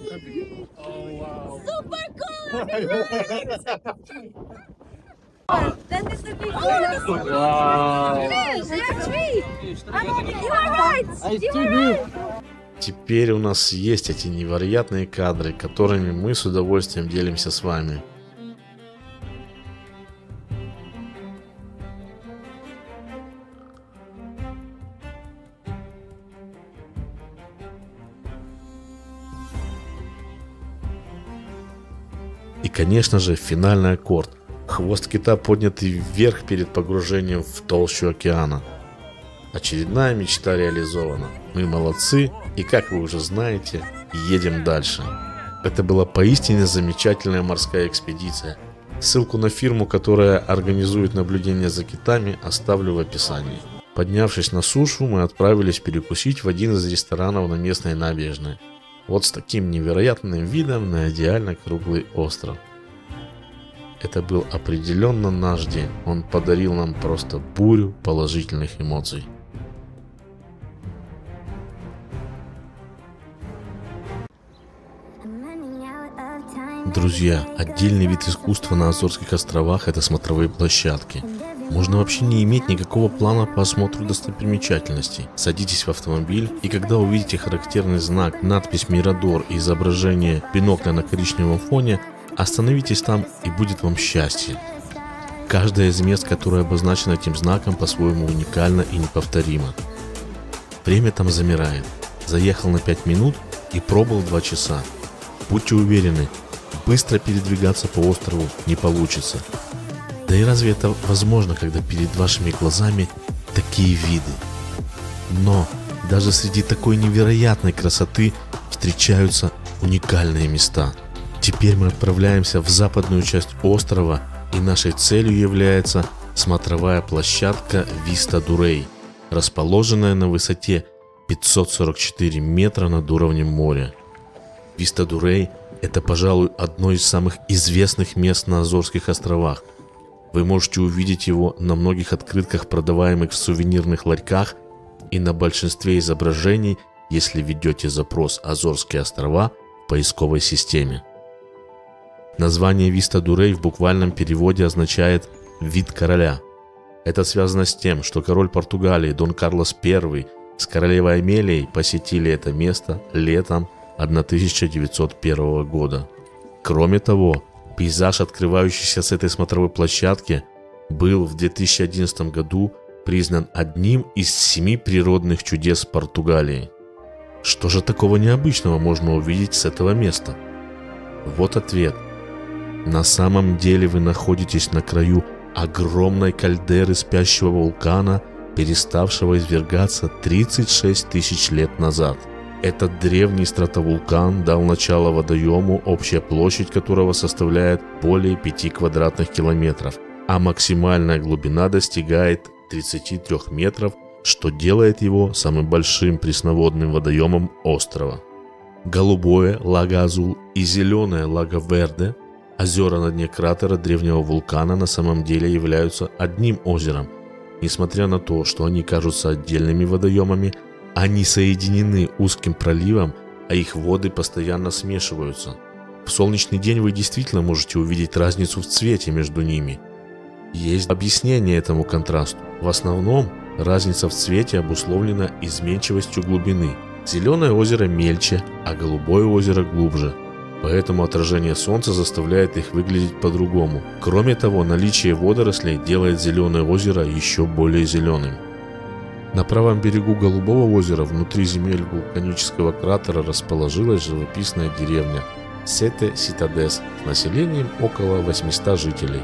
Теперь у нас есть эти невероятные кадры, которыми мы с удовольствием делимся с вами. И, конечно же, финальный аккорд. Хвост кита поднятый вверх перед погружением в толщу океана. Очередная мечта реализована. Мы молодцы, и, как вы уже знаете, едем дальше. Это была поистине замечательная морская экспедиция. Ссылку на фирму, которая организует наблюдение за китами, оставлю в описании. Поднявшись на сушу, мы отправились перекусить в один из ресторанов на местной набережной. Вот с таким невероятным видом на идеально круглый остров. Это был определенно наш день. Он подарил нам просто бурю положительных эмоций. Друзья, отдельный вид искусства на Азорских островах – это смотровые площадки. Можно вообще не иметь никакого плана по осмотру достопримечательностей. Садитесь в автомобиль, и когда увидите характерный знак, надпись «Мирадор» и изображение бинокля на коричневом фоне, остановитесь там, и будет вам счастье. Каждое из мест, которое обозначено этим знаком, по-своему уникально и неповторимо. Время там замирает. Заехал на 5 минут и пробыл 2 часа. Будьте уверены, быстро передвигаться по острову не получится. Да и разве это возможно, когда перед вашими глазами такие виды? Но даже среди такой невероятной красоты встречаются уникальные места. Теперь мы отправляемся в западную часть острова, и нашей целью является смотровая площадка Виста Дурей, расположенная на высоте 544 метра над уровнем моря. Виста Дурей – это, пожалуй, одно из самых известных мест на Азорских островах. Вы можете увидеть его на многих открытках, продаваемых в сувенирных ларьках, и на большинстве изображений, если введете запрос «Азорские острова» в поисковой системе. Название Виста ду Рей в буквальном переводе означает «вид короля». Это связано с тем, что король Португалии Дон Карлос I с королевой Амелией посетили это место летом 1901 года. Кроме того, пейзаж, открывающийся с этой смотровой площадки, был в 2011 году признан одним из 7 природных чудес Португалии. Что же такого необычного можно увидеть с этого места? Вот ответ. На самом деле вы находитесь на краю огромной кальдеры спящего вулкана, переставшего извергаться 36 тысяч лет назад. Этот древний стратовулкан дал начало водоему, общая площадь которого составляет более 5 квадратных километров, а максимальная глубина достигает 33 метров, что делает его самым большим пресноводным водоемом острова. Голубое Лаго Азул и зеленое Лаго Верде, озера на дне кратера древнего вулкана, на самом деле являются одним озером. Несмотря на то, что они кажутся отдельными водоемами, они соединены узким проливом, а их воды постоянно смешиваются. В солнечный день вы действительно можете увидеть разницу в цвете между ними. Есть объяснение этому контрасту. В основном разница в цвете обусловлена изменчивостью глубины. Зеленое озеро мельче, а голубое озеро глубже. Поэтому отражение солнца заставляет их выглядеть по-другому. Кроме того, наличие водорослей делает зеленое озеро еще более зеленым. На правом берегу Голубого озера, внутри земель вулканического кратера, расположилась живописная деревня Сете Ситадес с населением около 800 жителей,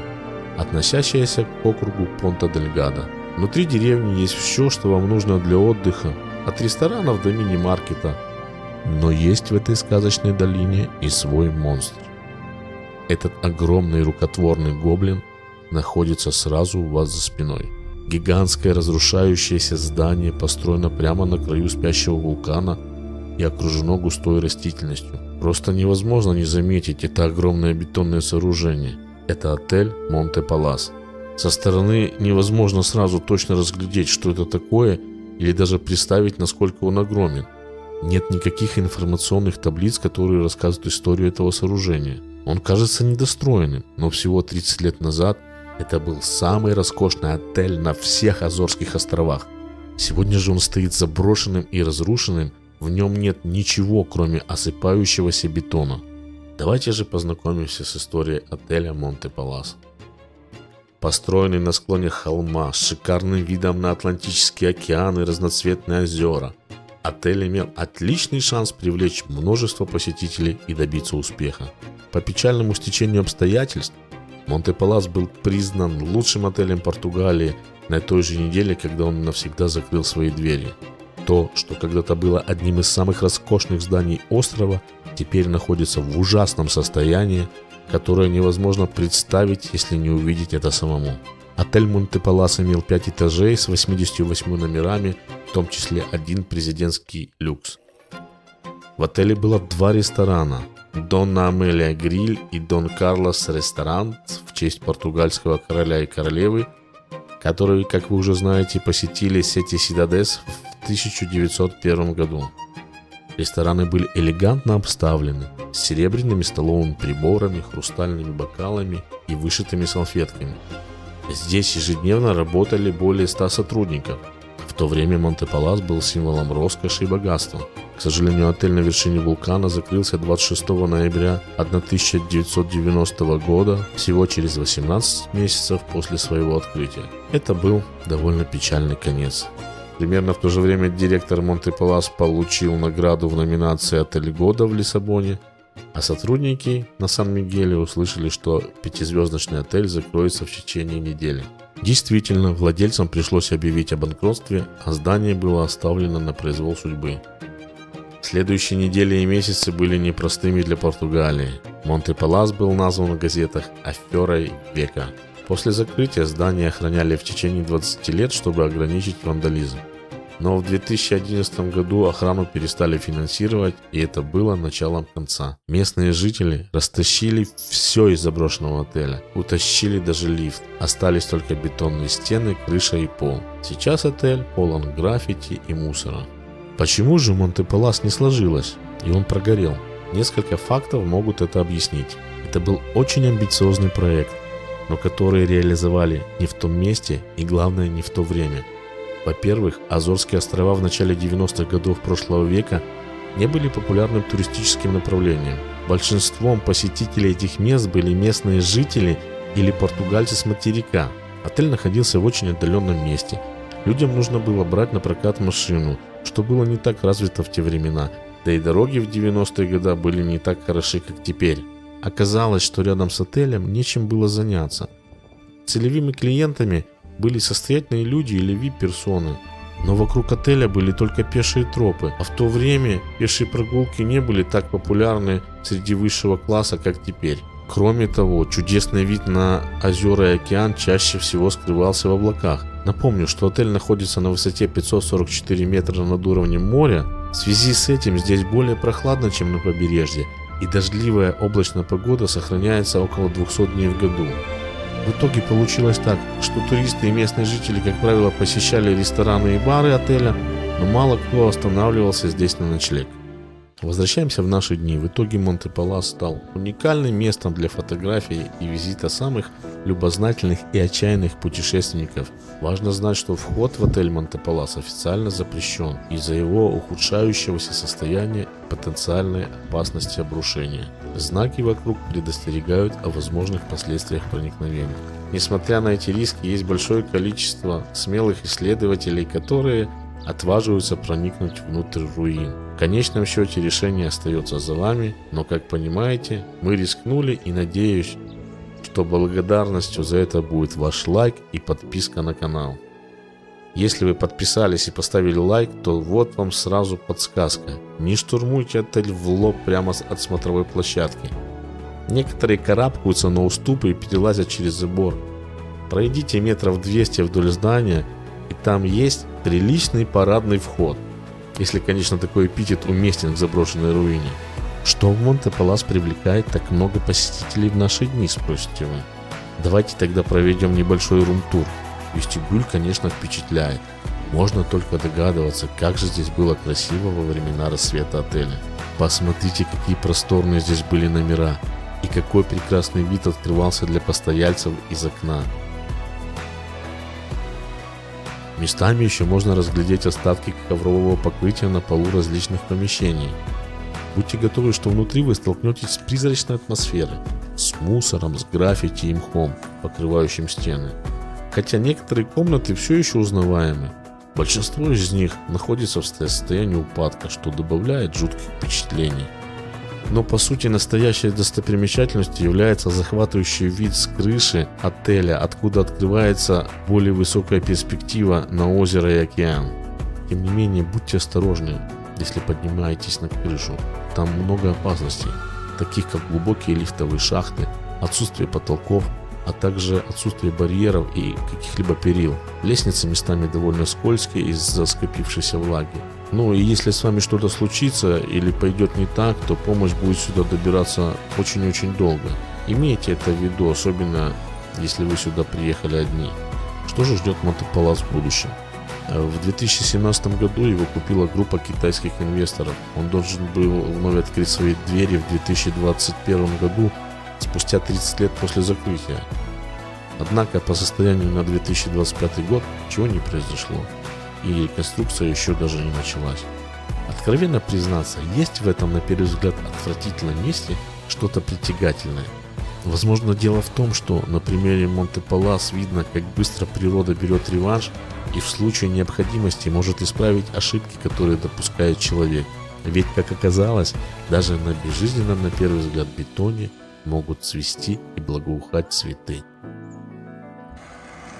относящаяся к округу Понта-дель-Гадо. Внутри деревни есть все, что вам нужно для отдыха, от ресторанов до мини-маркета. Но есть в этой сказочной долине и свой монстр. Этот огромный рукотворный гоблин находится сразу у вас за спиной. Гигантское разрушающееся здание построено прямо на краю спящего вулкана и окружено густой растительностью. Просто невозможно не заметить это огромное бетонное сооружение. Это отель Монте Палас. Со стороны невозможно сразу точно разглядеть, что это такое, или даже представить, насколько он огромен. Нет никаких информационных таблиц, которые рассказывают историю этого сооружения. Он кажется недостроенным, но всего 30 лет назад это был самый роскошный отель на всех Азорских островах. Сегодня же он стоит заброшенным и разрушенным, в нем нет ничего, кроме осыпающегося бетона. Давайте же познакомимся с историей отеля Монте Палас. Построенный на склоне холма с шикарным видом на Атлантический океан и разноцветные озера, отель имел отличный шанс привлечь множество посетителей и добиться успеха. По печальному стечению обстоятельств, Монте Палас был признан лучшим отелем Португалии на той же неделе, когда он навсегда закрыл свои двери. То, что когда-то было одним из самых роскошных зданий острова, теперь находится в ужасном состоянии, которое невозможно представить, если не увидеть это самому. Отель Монте Палас имел 5 этажей с 88 номерами, в том числе один президентский люкс. В отеле было 2 ресторана – Донна Амелия Гриль и Дон Карлос Ресторан в честь португальского короля и королевы, которые, как вы уже знаете, посетили Сете Ситадес в 1901 году. Рестораны были элегантно обставлены, с серебряными столовыми приборами, хрустальными бокалами и вышитыми салфетками. Здесь ежедневно работали более 100 сотрудников. В то время Монте Палас был символом роскоши и богатства. К сожалению, отель на вершине вулкана закрылся 26 ноября 1990 года, всего через 18 месяцев после своего открытия. Это был довольно печальный конец. Примерно в то же время директор Монте Палас получил награду в номинации «Отель года» в Лиссабоне, а сотрудники на Сан-Мигеле услышали, что 5-звездочный отель закроется в течение недели. Действительно, владельцам пришлось объявить о банкротстве, а здание было оставлено на произвол судьбы. Следующие недели и месяцы были непростыми для Португалии. Монте Палас был назван в газетах «Аферой века». После закрытия здание охраняли в течение 20 лет, чтобы ограничить вандализм. Но в 2011 году охрану перестали финансировать, и это было началом конца. Местные жители растащили все из заброшенного отеля, утащили даже лифт. Остались только бетонные стены, крыша и пол. Сейчас отель полон граффити и мусора. Почему же Монте Палас не сложилось, и он прогорел? Несколько фактов могут это объяснить. Это был очень амбициозный проект, но который реализовали не в том месте и, главное, не в то время. Во-первых, Азорские острова в начале 90-х годов прошлого века не были популярным туристическим направлением. Большинством посетителей этих мест были местные жители или португальцы с материка. Отель находился в очень отдаленном месте. Людям нужно было брать на прокат машину, что было не так развито в те времена, да и дороги в 90-е годы были не так хороши, как теперь. Оказалось, что рядом с отелем нечем было заняться. Целевыми клиентами были состоятельные люди или VIP-персоны. Но вокруг отеля были только пешие тропы, а в то время пешие прогулки не были так популярны среди высшего класса, как теперь. Кроме того, чудесный вид на озера и океан чаще всего скрывался в облаках. Напомню, что отель находится на высоте 544 метра над уровнем моря. В связи с этим здесь более прохладно, чем на побережье, и дождливая облачная погода сохраняется около 200 дней в году. В итоге получилось так, что туристы и местные жители, как правило, посещали рестораны и бары отеля, но мало кто останавливался здесь на ночлег. Возвращаемся в наши дни. В итоге Монте-Палас стал уникальным местом для фотографий и визита самых любознательных и отчаянных путешественников. Важно знать, что вход в отель Монте-Палас официально запрещен из-за его ухудшающегося состояния и потенциальной опасности обрушения. Знаки вокруг предостерегают о возможных последствиях проникновения. Несмотря на эти риски, есть большое количество смелых исследователей, которые отваживаются проникнуть внутрь руин. В конечном счете решение остается за вами, но, как понимаете, мы рискнули и надеюсь, что благодарностью за это будет ваш лайк и подписка на канал. Если вы подписались и поставили лайк, то вот вам сразу подсказка. Не штурмуйте отель в лоб прямо от смотровой площадки. Некоторые карабкаются на уступы и перелазят через забор. Пройдите метров 200 вдоль здания, и там есть приличный парадный вход. Если, конечно, такой эпитет уместен в заброшенной руине. Что в Монте-Палас привлекает так много посетителей в наши дни, спросите вы? Давайте тогда проведем небольшой рум-тур. Вестибюль, конечно, впечатляет. Можно только догадываться, как же здесь было красиво во времена рассвета отеля. Посмотрите, какие просторные здесь были номера, и какой прекрасный вид открывался для постояльцев из окна. Местами еще можно разглядеть остатки коврового покрытия на полу различных помещений. Будьте готовы, что внутри вы столкнетесь с призрачной атмосферой, с мусором, с граффити и мхом, покрывающим стены. Хотя некоторые комнаты все еще узнаваемы, большинство из них находится в состоянии упадка, что добавляет жутких впечатлений. Но по сути настоящей достопримечательностью является захватывающий вид с крыши отеля, откуда открывается более высокая перспектива на озеро и океан. Тем не менее, будьте осторожны, если поднимаетесь на крышу. Там много опасностей, таких как глубокие лифтовые шахты, отсутствие потолков, а также отсутствие барьеров и каких-либо перил. Лестницы местами довольно скользкие из-за скопившейся влаги. Ну и если с вами что-то случится или пойдет не так, то помощь будет сюда добираться очень-очень долго. Имейте это в виду, особенно если вы сюда приехали одни. Что же ждет Монте-Палас в будущем? В 2017 году его купила группа китайских инвесторов. Он должен был вновь открыть свои двери в 2021 году, спустя 30 лет после закрытия. Однако по состоянию на 2025 год ничего не произошло, и реконструкция еще даже не началась. Откровенно признаться, есть в этом на первый взгляд отвратительном месте что-то притягательное. Возможно, дело в том, что на примере Монте-Палас видно, как быстро природа берет реванш и в случае необходимости может исправить ошибки, которые допускает человек. Ведь, как оказалось, даже на безжизненном на первый взгляд бетоне могут цвести и благоухать цветы.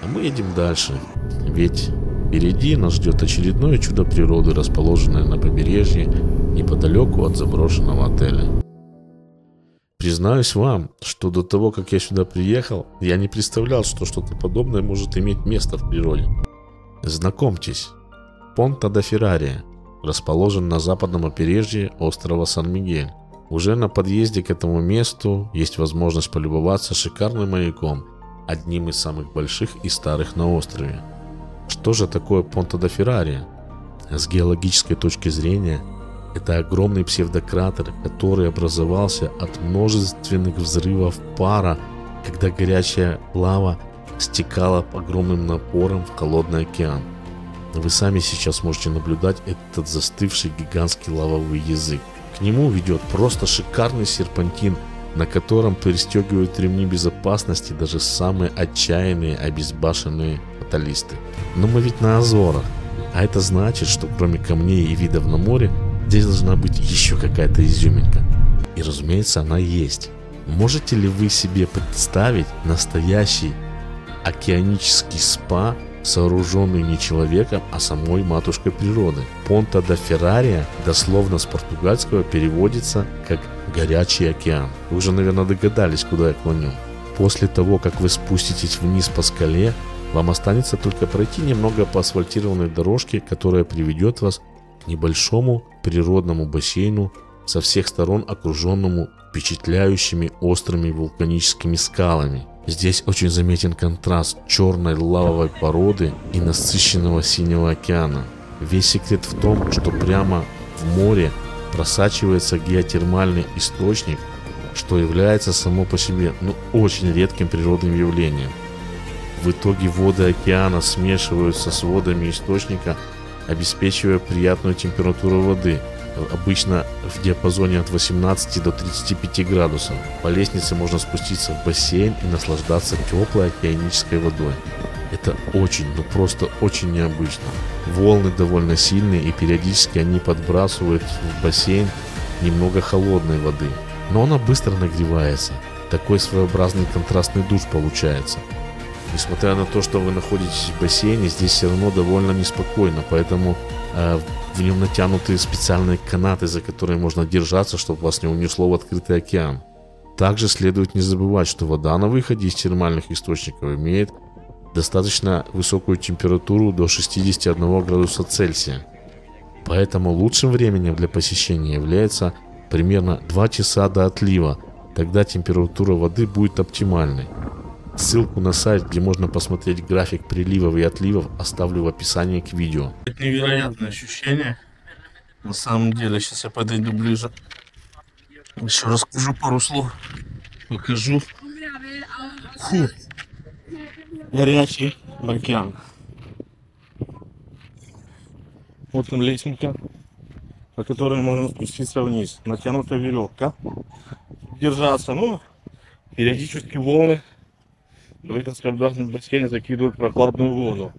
А мы едем дальше, ведь впереди нас ждет очередное чудо природы, расположенное на побережье неподалеку от заброшенного отеля. Признаюсь вам, что до того, как я сюда приехал, я не представлял, что что-то подобное может иметь место в природе. Знакомьтесь, Понта-да-Феррария расположен на западном побережье острова Сан-Мигель. Уже на подъезде к этому месту есть возможность полюбоваться шикарным маяком, одним из самых больших и старых на острове. Что же такое Понта-да-Феррария? С геологической точки зрения, Это огромный псевдократер, который образовался от множественных взрывов пара, когда горячая лава стекала огромным напором в холодный океан. Вы сами сейчас можете наблюдать этот застывший гигантский лавовый язык. К нему ведет просто шикарный серпантин, на котором пристегивают ремни безопасности даже самые отчаянные, обезбашенные фаталисты. Но мы ведь на Азорах, а это значит, что кроме камней и видов на море, здесь должна быть еще какая-то изюминка. И разумеется, она есть. Можете ли вы себе представить настоящий океанический спа, сооруженный не человеком, а самой матушкой природы? Понта да Феррария дословно с португальского переводится как «горячий океан». Вы уже, наверное, догадались, куда я клоню. После того, как вы спуститесь вниз по скале, вам останется только пройти немного по асфальтированной дорожке, которая приведет вас к небольшому природному бассейну, со всех сторон окруженному впечатляющими острыми вулканическими скалами. Здесь очень заметен контраст черной лавовой породы и насыщенного синего океана. Весь секрет в том, что прямо в море просачивается геотермальный источник, что является само по себе очень редким природным явлением. В итоге воды океана смешиваются с водами источника, обеспечивая приятную температуру воды, обычно в диапазоне от 18 до 35 градусов. По лестнице можно спуститься в бассейн и наслаждаться теплой океанической водой. Это очень, просто очень необычно. Волны довольно сильные, и периодически они подбрасывают в бассейн немного холодной воды. Но она быстро нагревается. Такой своеобразный контрастный душ получается. Несмотря на то, что вы находитесь в бассейне, здесь все равно довольно неспокойно, поэтому в нем натянуты специальные канаты, за которые можно держаться, чтобы вас не унесло в открытый океан. Также следует не забывать, что вода на выходе из термальных источников имеет достаточно высокую температуру до 61 градуса Цельсия. Поэтому лучшим временем для посещения является примерно 2 часа до отлива, тогда температура воды будет оптимальной. Ссылку на сайт, где можно посмотреть график приливов и отливов, оставлю в описании к видео. Это невероятное ощущение. На самом деле, сейчас я подойду ближе. Еще расскажу пару слов. Покажу. Фу. Горячий океан. Вот он лестница, по которой можно спуститься вниз. Натянутая веревка. Держаться, периодически волны в этот своеобразный бассейн закидывают прохладную воду.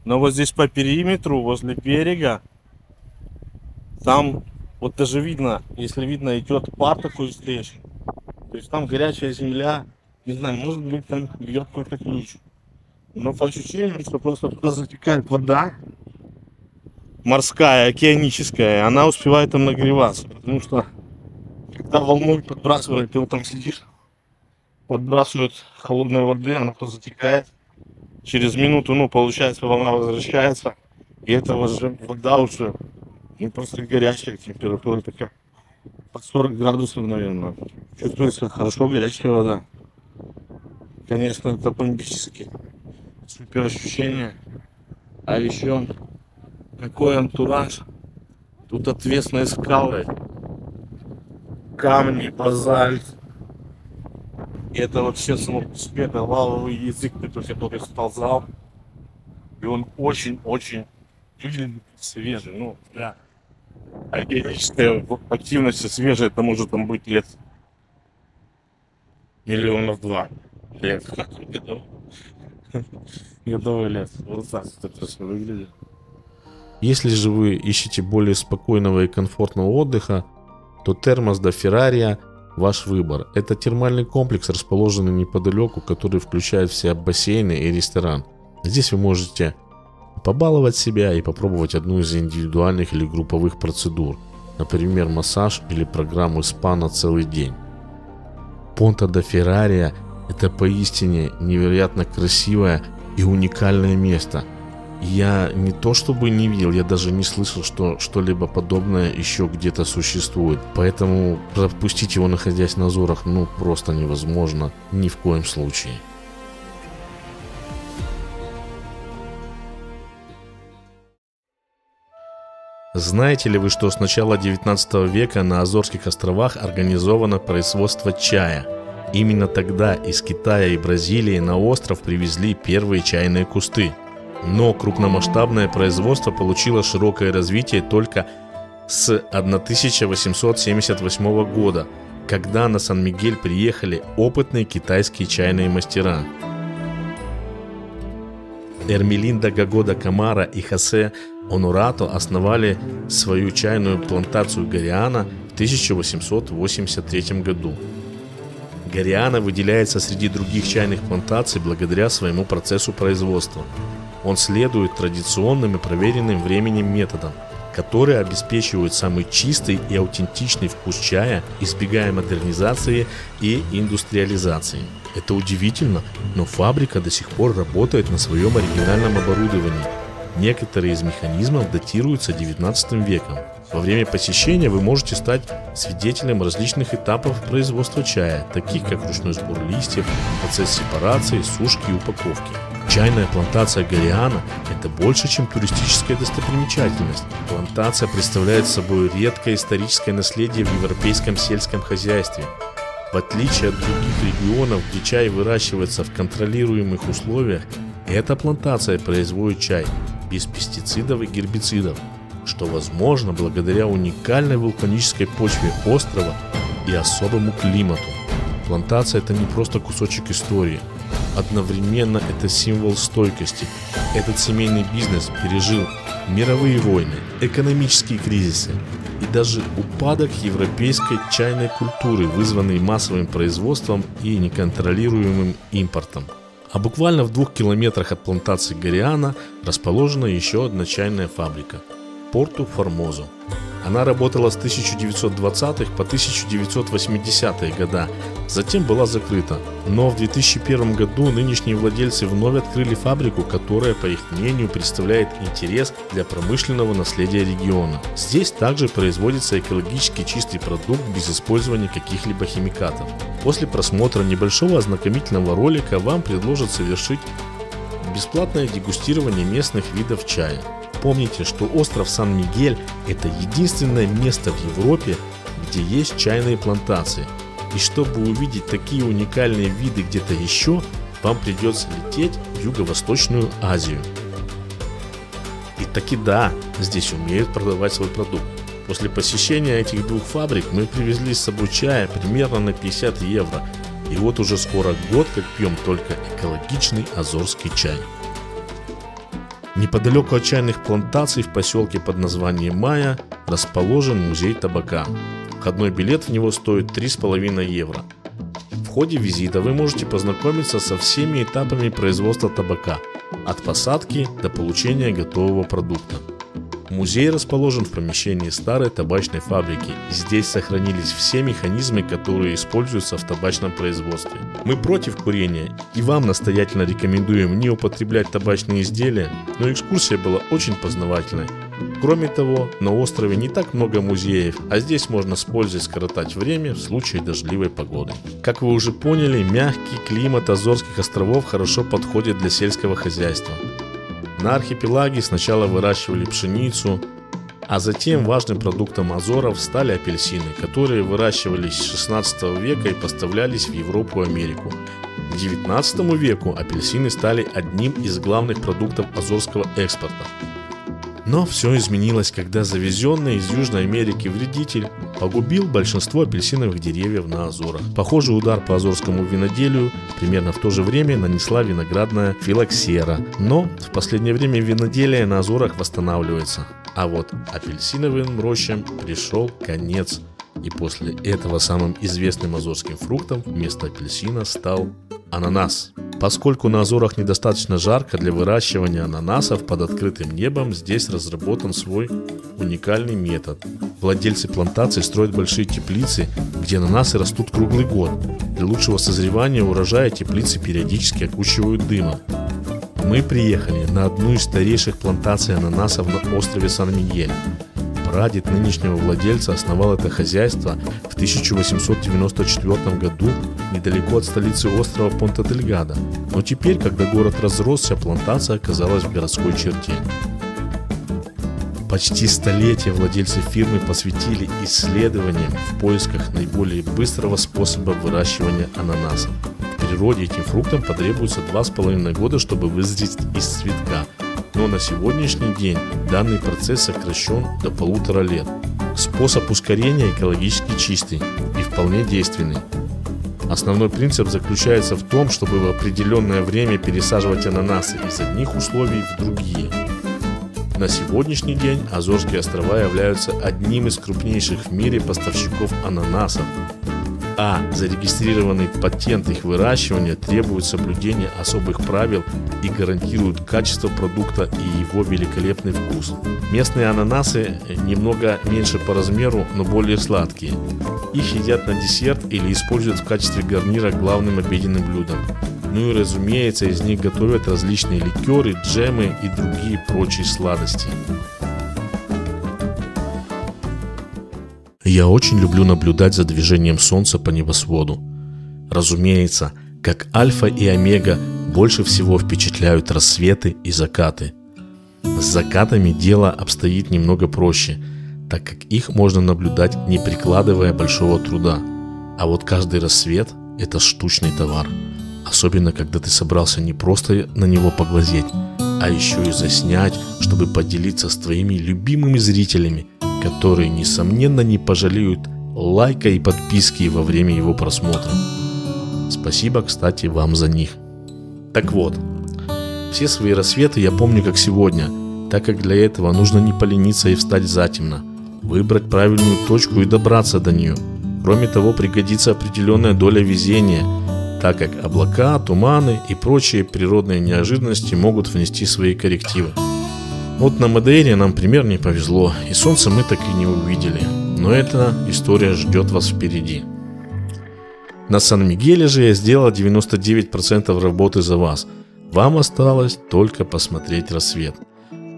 Но вот здесь по периметру, возле берега, там вот даже видно, если видно, идет пар такой встречный. То есть там горячая земля, не знаю, может быть там бьет какой-то ключ. Но по ощущениям, что просто туда затекает вода, морская, океаническая, она успевает там нагреваться. Потому что когда волной подбрасывает, ты вот там сидишь, подбрасывают холодной воды, она то затекает. Через минуту, получается, волна возвращается. И эта вода уже просто горячая, температура такая под 40 градусов, наверное. Чувствуется хорошо горячая вода. Конечно, это бомбически. Супер ощущение. А еще какой антураж. Тут отвесные скалы, камни, базальт. И это вообще само по себе лавовый язык, который сползал. И он очень-очень свежий. Да. Океаническая активность свежая, это может там быть лет миллионов 2 лет. Годовой лет. Вот так это все выглядит. Если же вы ищете более спокойного и комфортного отдыха, то Термас да Феррария ваш выбор. Это термальный комплекс, расположенный неподалеку, который включает в себя бассейны и ресторан. Здесь вы можете побаловать себя и попробовать одну из индивидуальных или групповых процедур, например, массаж или программу спа на целый день. Понта да Феррария – это поистине невероятно красивое и уникальное место. Я не то чтобы не видел, я даже не слышал, что что-либо подобное еще где-то существует. Поэтому пропустить его, находясь на Азорах, просто невозможно ни в коем случае. Знаете ли вы, что с начала 19 века на Азорских островах организовано производство чая? Именно тогда из Китая и Бразилии на остров привезли первые чайные кусты. Но крупномасштабное производство получило широкое развитие только с 1878 года, когда на Сан-Мигель приехали опытные китайские чайные мастера. Эрмелинда Гагода Камара и Хосе Онорато основали свою чайную плантацию Гореана в 1883 году. Гореана выделяется среди других чайных плантаций благодаря своему процессу производства. Он следует традиционным и проверенным временем методам, которые обеспечивают самый чистый и аутентичный вкус чая, избегая модернизации и индустриализации. Это удивительно, но фабрика до сих пор работает на своем оригинальном оборудовании. Некоторые из механизмов датируются 19 веком. Во время посещения вы можете стать свидетелем различных этапов производства чая, таких как ручной сбор листьев, процесс сепарации, сушки и упаковки. Чайная плантация Гореана – это больше, чем туристическая достопримечательность. Плантация представляет собой редкое историческое наследие в европейском сельском хозяйстве. В отличие от других регионов, где чай выращивается в контролируемых условиях, эта плантация производит чай без пестицидов и гербицидов, что возможно благодаря уникальной вулканической почве острова и особому климату. Плантация – это не просто кусочек истории. Одновременно это символ стойкости. Этот семейный бизнес пережил мировые войны, экономические кризисы и даже упадок европейской чайной культуры, вызванный массовым производством и неконтролируемым импортом. А буквально в 2 километрах от плантации Гореана расположена еще одна чайная фабрика – Порту Формозо. Она работала с 1920-х по 1980-е годы, затем была закрыта. Но в 2001 году нынешние владельцы вновь открыли фабрику, которая, по их мнению, представляет интерес для промышленного наследия региона. Здесь также производится экологически чистый продукт без использования каких-либо химикатов. После просмотра небольшого ознакомительного ролика вам предложат совершить бесплатное дегустирование местных видов чая. Помните, что остров Сан-Мигель – это единственное место в Европе, где есть чайные плантации. И чтобы увидеть такие уникальные виды где-то еще, вам придется лететь в Юго-Восточную Азию. И таки да, здесь умеют продавать свой продукт. После посещения этих 2 фабрик мы привезли с собой чая примерно на 50 евро. И вот уже скоро год, как пьем только экологичный азорский чай. Неподалеку от чайных плантаций в поселке под названием Майя расположен музей табака. Входной билет в него стоит 3,5 евро. В ходе визита вы можете познакомиться со всеми этапами производства табака, от посадки до получения готового продукта. Музей расположен в помещении старой табачной фабрики. Здесь сохранились все механизмы, которые используются в табачном производстве. Мы против курения и вам настоятельно рекомендуем не употреблять табачные изделия, но экскурсия была очень познавательной. Кроме того, на острове не так много музеев, а здесь можно с пользой скоротать время в случае дождливой погоды. Как вы уже поняли, мягкий климат Азорских островов хорошо подходит для сельского хозяйства. На архипелаге сначала выращивали пшеницу, а затем важным продуктом Азоров стали апельсины, которые выращивались с 16 века и поставлялись в Европу и Америку. К 19 веку апельсины стали одним из главных продуктов азорского экспорта. Но все изменилось, когда завезенный из Южной Америки вредитель погубил большинство апельсиновых деревьев на Азорах. Похожий удар по азорскому виноделию примерно в то же время нанесла виноградная филоксера. Но в последнее время виноделие на Азорах восстанавливается. А вот апельсиновым рощам пришел конец. И после этого самым известным азорским фруктом вместо апельсина стал ананас. Поскольку на Азорах недостаточно жарко для выращивания ананасов под открытым небом, здесь разработан свой уникальный метод. Владельцы плантаций строят большие теплицы, где ананасы растут круглый год. Для лучшего созревания урожая теплицы периодически окучивают дымом. Мы приехали на одну из старейших плантаций ананасов на острове Сан-Мигель. Прадед нынешнего владельца основал это хозяйство в 1894 году недалеко от столицы острова Понта-Дельгадо. Но теперь, когда город разросся, плантация оказалась в городской черте. Почти столетие владельцы фирмы посвятили исследованиям в поисках наиболее быстрого способа выращивания ананасов. В природе этим фруктам потребуется 2,5 года, чтобы вызреть из цветка. Но на сегодняшний день данный процесс сокращен до 1,5 лет. Способ ускорения экологически чистый и вполне действенный. Основной принцип заключается в том, чтобы в определенное время пересаживать ананасы из одних условий в другие. На сегодняшний день Азорские острова являются одним из крупнейших в мире поставщиков ананасов, а зарегистрированный патент их выращивания требует соблюдения особых правил и гарантирует качество продукта и его великолепный вкус. Местные ананасы немного меньше по размеру, но более сладкие. Их едят на десерт или используют в качестве гарнира к главным обеденным блюдам. Ну и разумеется, из них готовят различные ликеры, джемы и другие прочие сладости. Я очень люблю наблюдать за движением солнца по небосводу. Разумеется, как альфа и омега больше всего впечатляют рассветы и закаты. С закатами дело обстоит немного проще, так как их можно наблюдать, не прикладывая большого труда. А вот каждый рассвет – это штучный товар. Особенно, когда ты собрался не просто на него поглазеть, а еще и заснять, чтобы поделиться с твоими любимыми зрителями, которые, несомненно, не пожалеют лайка и подписки во время его просмотра. Спасибо, кстати, вам за них. Так вот, все свои рассветы я помню как сегодня, так как для этого нужно не полениться и встать затемно, выбрать правильную точку и добраться до нее. Кроме того, пригодится определенная доля везения, так как облака, туманы и прочие природные неожиданности могут внести свои коррективы. Вот на Мадейре нам примерно не повезло, и солнце мы так и не увидели, но эта история ждет вас впереди. На Сан-Мигеле же я сделал 99% работы за вас, вам осталось только посмотреть рассвет.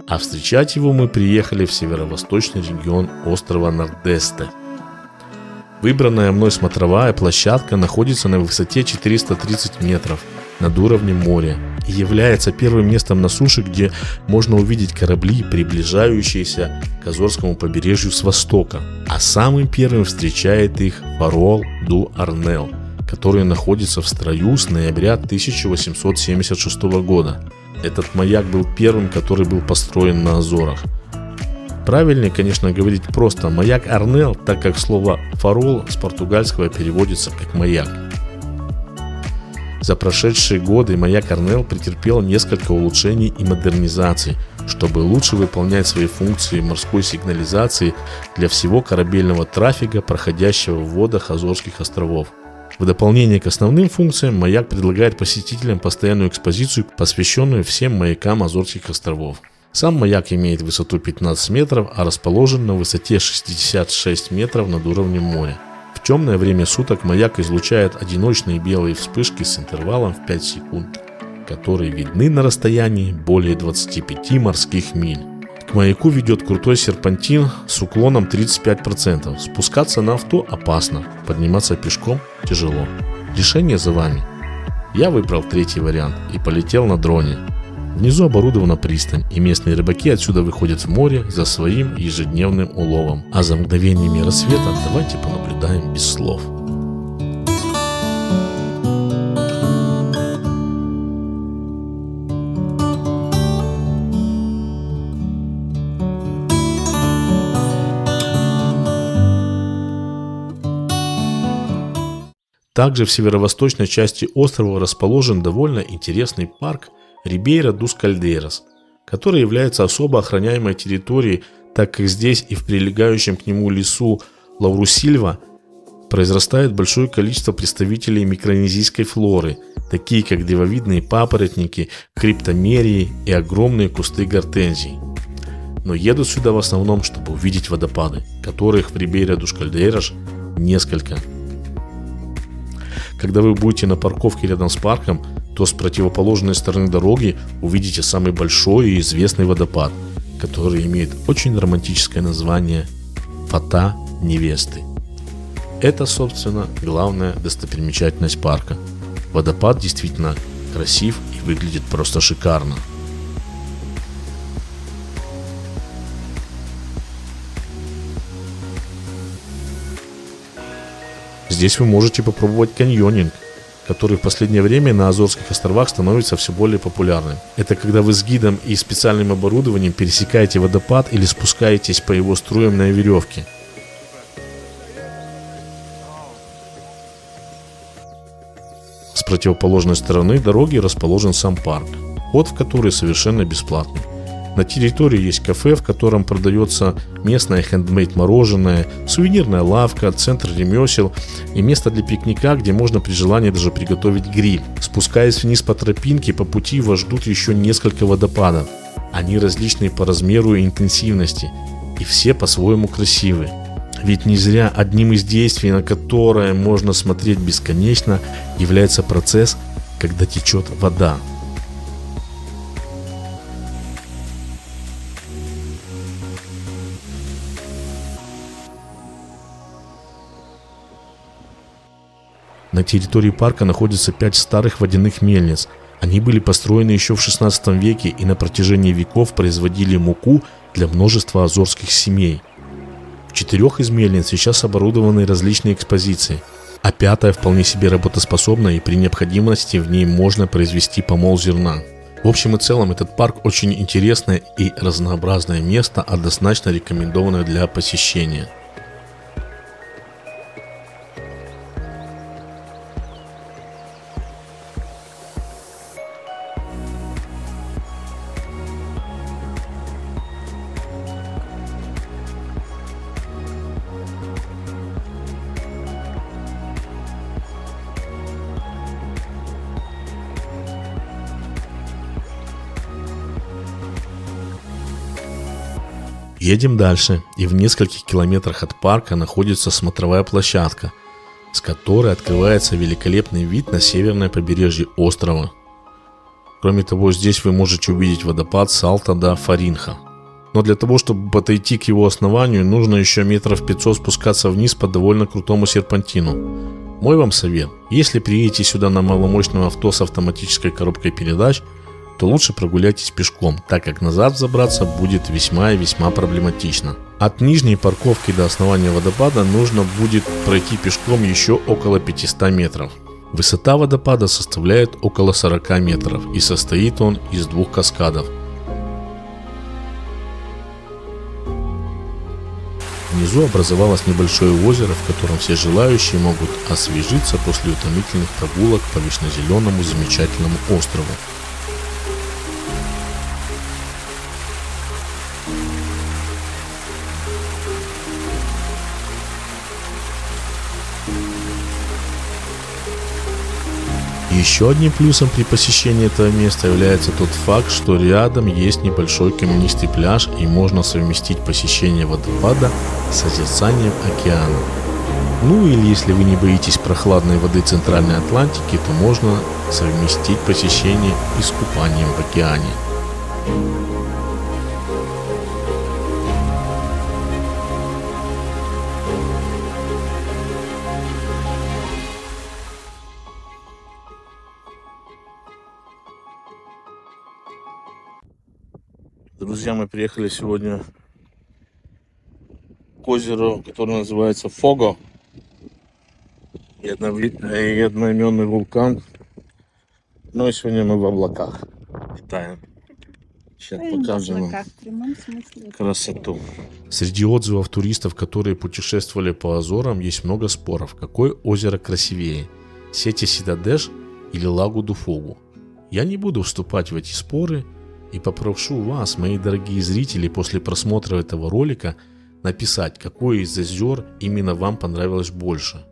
А встречать его мы приехали в северо-восточный регион острова Нордесте. Выбранная мной смотровая площадка находится на высоте 430 метров над уровнем моря и является первым местом на суше, где можно увидеть корабли, приближающиеся к Азорскому побережью с востока. А самым первым встречает их Фарол ду Арнел, который находится в строю с ноября 1876 года. Этот маяк был первым, который был построен на Азорах. Правильнее, конечно, говорить просто маяк Арнел, так как слово «фарол» с португальского переводится как «маяк». За прошедшие годы маяк Арнел претерпел несколько улучшений и модернизаций, чтобы лучше выполнять свои функции морской сигнализации для всего корабельного трафика, проходящего в водах Азорских островов. В дополнение к основным функциям маяк предлагает посетителям постоянную экспозицию, посвященную всем маякам Азорских островов. Сам маяк имеет высоту 15 метров, а расположен на высоте 66 метров над уровнем моря. В темное время суток маяк излучает одиночные белые вспышки с интервалом в 5 секунд, которые видны на расстоянии более 25 морских миль. К маяку ведет крутой серпантин с уклоном 35%. Спускаться на авто опасно, подниматься пешком тяжело. Решение за вами. Я выбрал третий вариант и полетел на дроне. Внизу оборудована пристань, и местные рыбаки отсюда выходят в море за своим ежедневным уловом. А за мгновениями рассвета давайте понаблюдаем без слов. Также в северо-восточной части острова расположен довольно интересный парк Рибейра дус Кальдейрас, который является особо охраняемой территорией, так как здесь и в прилегающем к нему лесу Лаурусильва произрастает большое количество представителей микронезийской флоры, такие как древовидные папоротники, криптомерии и огромные кусты гортензий. Но едут сюда в основном, чтобы увидеть водопады, которых в Рибейра дус Кальдейрас несколько. Когда вы будете на парковке рядом с парком, то с противоположной стороны дороги увидите самый большой и известный водопад, который имеет очень романтическое название «Фата невесты». Это, собственно, главная достопримечательность парка. Водопад действительно красив и выглядит просто шикарно. Здесь вы можете попробовать каньонинг, который в последнее время на Азорских островах становится все более популярным. Это когда вы с гидом и специальным оборудованием пересекаете водопад или спускаетесь по его струям на веревке. С противоположной стороны дороги расположен сам парк, вход в который совершенно бесплатный. На территории есть кафе, в котором продается местное хендмейд мороженое, сувенирная лавка, центр ремесел и место для пикника, где можно при желании даже приготовить гриль. Спускаясь вниз по тропинке, по пути вас ждут еще несколько водопадов. Они различные по размеру и интенсивности, и все по-своему красивы. Ведь не зря одним из действий, на которое можно смотреть бесконечно, является процесс, когда течет вода. На территории парка находится 5 старых водяных мельниц. Они были построены еще в 16 веке и на протяжении веков производили муку для множества азорских семей. В 4 из мельниц сейчас оборудованы различные экспозиции, а 5-я вполне себе работоспособна, и при необходимости в ней можно произвести помол зерна. В общем и целом этот парк очень интересное и разнообразное место, однозначно рекомендованное для посещения. Едем дальше, и в нескольких километрах от парка находится смотровая площадка, с которой открывается великолепный вид на северное побережье острова. Кроме того, здесь вы можете увидеть водопад Салта да Фаринха. Но для того, чтобы подойти к его основанию, нужно еще метров 500 спускаться вниз по довольно крутому серпантину. Мой вам совет: если приедете сюда на маломощном авто с автоматической коробкой передач, то лучше прогуляйтесь пешком, так как назад забраться будет весьма и весьма проблематично. От нижней парковки до основания водопада нужно будет пройти пешком еще около 500 метров. Высота водопада составляет около 40 метров, и состоит он из 2 каскадов. Внизу образовалось небольшое озеро, в котором все желающие могут освежиться после утомительных прогулок по вечнозеленому замечательному острову. Еще одним плюсом при посещении этого места является тот факт, что рядом есть небольшой каменистый пляж, и можно совместить посещение водопада с созерцанием океана. Ну или если вы не боитесь прохладной воды Центральной Атлантики, то можно совместить посещение и с купанием в океане. Друзья, мы приехали сегодня к озеру, которое называется Фого. И одноименный вулкан. Ну и сегодня мы в облаках летаем. Сейчас покажем вам красоту. Среди отзывов туристов, которые путешествовали по Азорам, есть много споров, какое озеро красивее – Сети Сидадеш или Лагу ду Фогу. Я не буду вступать в эти споры и попрошу вас, мои дорогие зрители, после просмотра этого ролика написать, какое из озер именно вам понравилось больше.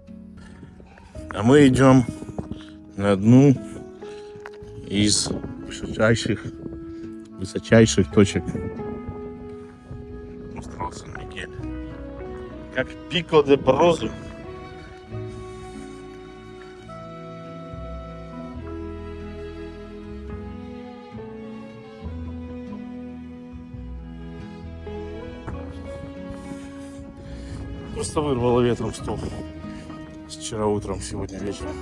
А мы идем на одну из высочайших точек острова Сан-Мигель, как Пико де Брозу. Просто вырвало ветром стол вчера утром, сегодня вечером.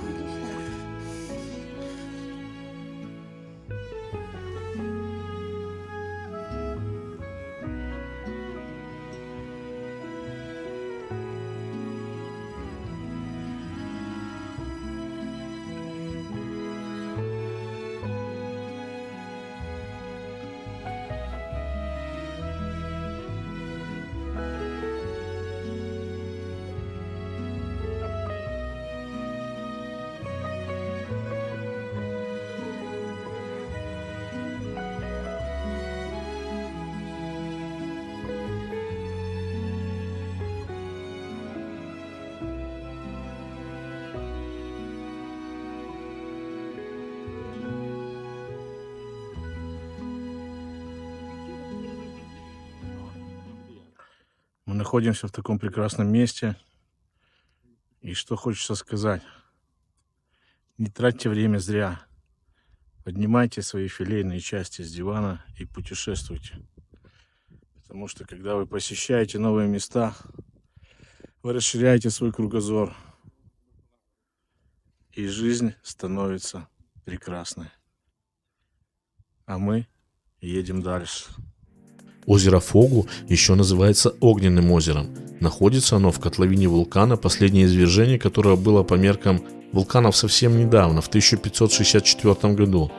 находимся в таком прекрасном месте. И что хочется сказать. Не тратьте время зря. Поднимайте свои филейные части с дивана и путешествуйте. Потому что когда вы посещаете новые места, вы расширяете свой кругозор. И жизнь становится прекрасной. А мы едем дальше. Озеро Фогу еще называется Огненным озером. Находится оно в котловине вулкана, последнее извержение которого было по меркам вулканов совсем недавно, в 1564 году.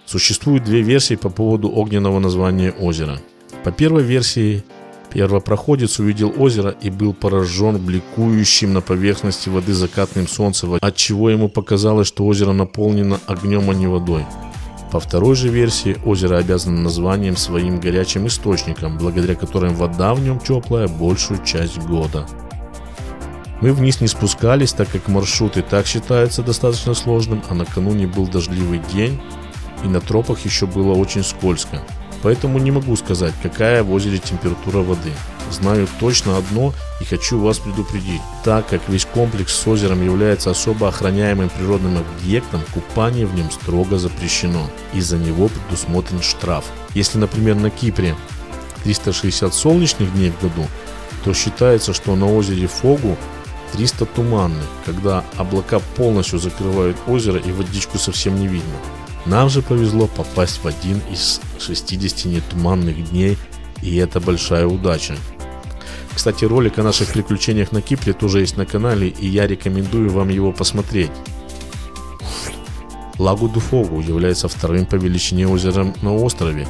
Существует две версии по поводу огненного названия озера. По первой версии, первопроходец увидел озеро и был поражен бликующим на поверхности воды закатным солнцем, отчего ему показалось, что озеро наполнено огнем, а не водой. По второй же версии, озеро обязано названием своим горячим источником, благодаря которым вода в нем теплая большую часть года. Мы вниз не спускались, так как маршрут и так считается достаточно сложным, а накануне был дождливый день, и на тропах еще было очень скользко. Поэтому не могу сказать, какая в озере температура воды. Знаю точно одно и хочу вас предупредить. Так как весь комплекс с озером является особо охраняемым природным объектом, купание в нем строго запрещено. И за него предусмотрен штраф. Если, например, на Кипре 360 солнечных дней в году, то считается, что на озере Фогу 300 туманных, когда облака полностью закрывают озеро и водичку совсем не видно. Нам же повезло попасть в один из 60 нетуманных дней, и это большая удача. Кстати, ролик о наших приключениях на Кипре тоже есть на канале, и я рекомендую вам его посмотреть. Лагу ду Фогу является вторым по величине озером на острове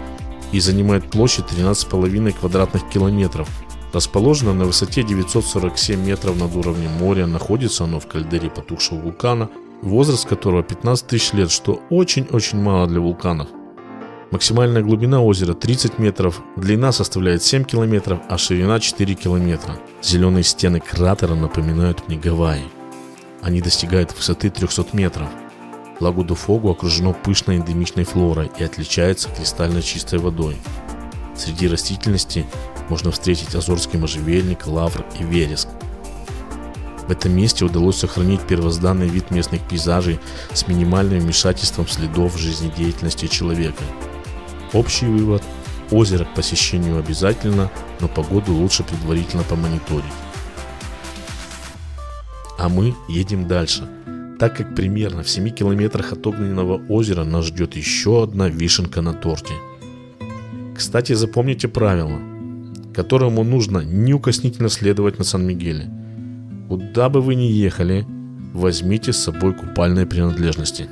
и занимает площадь 13,5 квадратных километров. Расположено на высоте 947 метров над уровнем моря, находится оно в кальдере потухшего вулкана, возраст которого 15 тысяч лет, что очень-очень мало для вулканов. Максимальная глубина озера 30 метров, длина составляет 7 километров, а ширина 4 километра. Зеленые стены кратера напоминают мне Гавайи. Они достигают высоты 300 метров. Лагу ду Фогу окружено пышной эндемичной флорой и отличается кристально чистой водой. Среди растительности можно встретить азорский можжевельник, лавр и вереск. В этом месте удалось сохранить первозданный вид местных пейзажей с минимальным вмешательством следов жизнедеятельности человека. Общий вывод: озеро к посещению обязательно, но погоду лучше предварительно помониторить. А мы едем дальше, так как примерно в 7 километрах от Огненного озера нас ждет еще одна вишенка на торте. Кстати, запомните правило, которому нужно неукоснительно следовать на Сан-Мигеле. Куда бы вы ни ехали, возьмите с собой купальные принадлежности.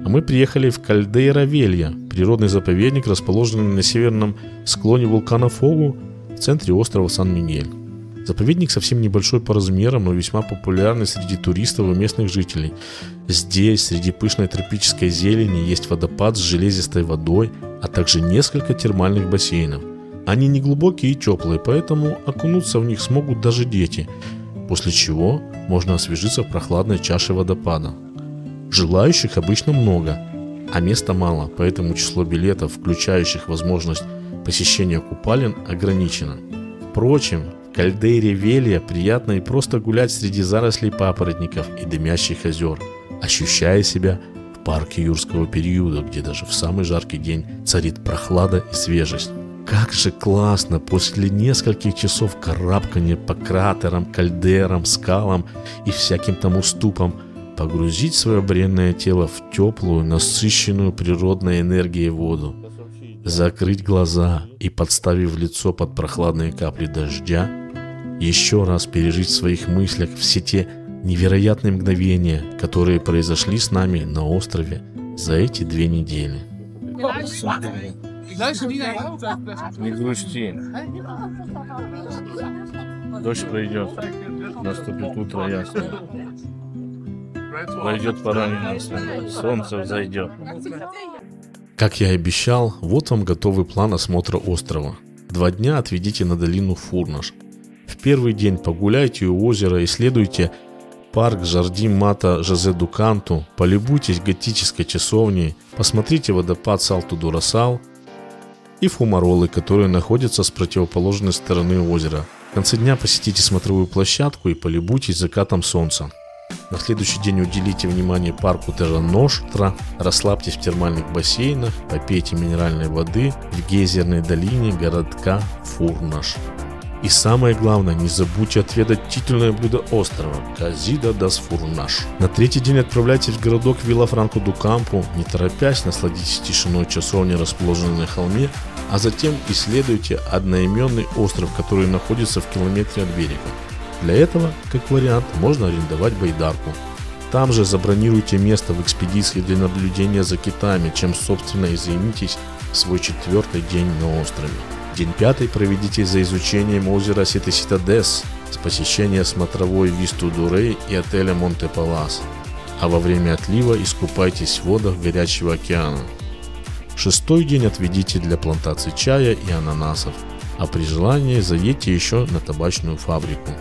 А мы приехали в Кальдейра-Велья, природный заповедник, расположенный на северном склоне вулкана Фогу в центре острова Сан-Мигель. Заповедник совсем небольшой по размерам, но весьма популярный среди туристов и местных жителей. Здесь, среди пышной тропической зелени, есть водопад с железистой водой, а также несколько термальных бассейнов. Они не глубокие и теплые, поэтому окунуться в них смогут даже дети, после чего можно освежиться в прохладной чаше водопада. Желающих обычно много, а места мало, поэтому число билетов, включающих возможность посещения купалин, ограничено. Впрочем, в Кальдейре-Велья приятно и просто гулять среди зарослей папоротников и дымящих озер, ощущая себя в парке юрского периода, где даже в самый жаркий день царит прохлада и свежесть. Как же классно после нескольких часов карабкания по кратерам, кальдерам, скалам и всяким там уступам погрузить свое бренное тело в теплую, насыщенную природной энергией воду, закрыть глаза и, подставив лицо под прохладные капли дождя, еще раз пережить в своих мыслях все те невероятные мгновения, которые произошли с нами на острове за эти 2 недели. Не грусти. Дождь пройдет, наступит утро ясное. Пройдет пора ненастная, солнце взойдет. Как я и обещал, вот вам готовый план осмотра острова. 2 дня отведите на долину Фурнаш. В первый день погуляйте у озера, исследуйте парк Жардин Мата Жозе ду Канту, полюбуйтесь готической часовней, посмотрите водопад Салту ду Росал и фумаролы, которые находятся с противоположной стороны озера. В конце дня посетите смотровую площадку и полюбуйтесь закатом солнца. На следующий день уделите внимание парку Терра Ностра, расслабьтесь в термальных бассейнах, попейте минеральной воды в гейзерной долине городка Фурнаш. И самое главное, не забудьте отведать титульное блюдо острова – Казида дас Фурнаш. На третий день отправляйтесь в городок Вилла-Франко-ду-Кампу, не торопясь, насладитесь тишиной часовни, расположенной на холме, а затем исследуйте одноименный остров, который находится в километре от берега. Для этого, как вариант, можно арендовать байдарку. Там же забронируйте место в экспедиции для наблюдения за китами, чем собственно и займитесь в свой 4-й день на острове. День 5 проведите за изучением озера Сите-Ситадес с посещением смотровой Висту-Дурей и отеля Монте-Палас, а во время отлива искупайтесь в водах горячего океана. 6-й день отведите для плантаций чая и ананасов, а при желании заедьте еще на табачную фабрику.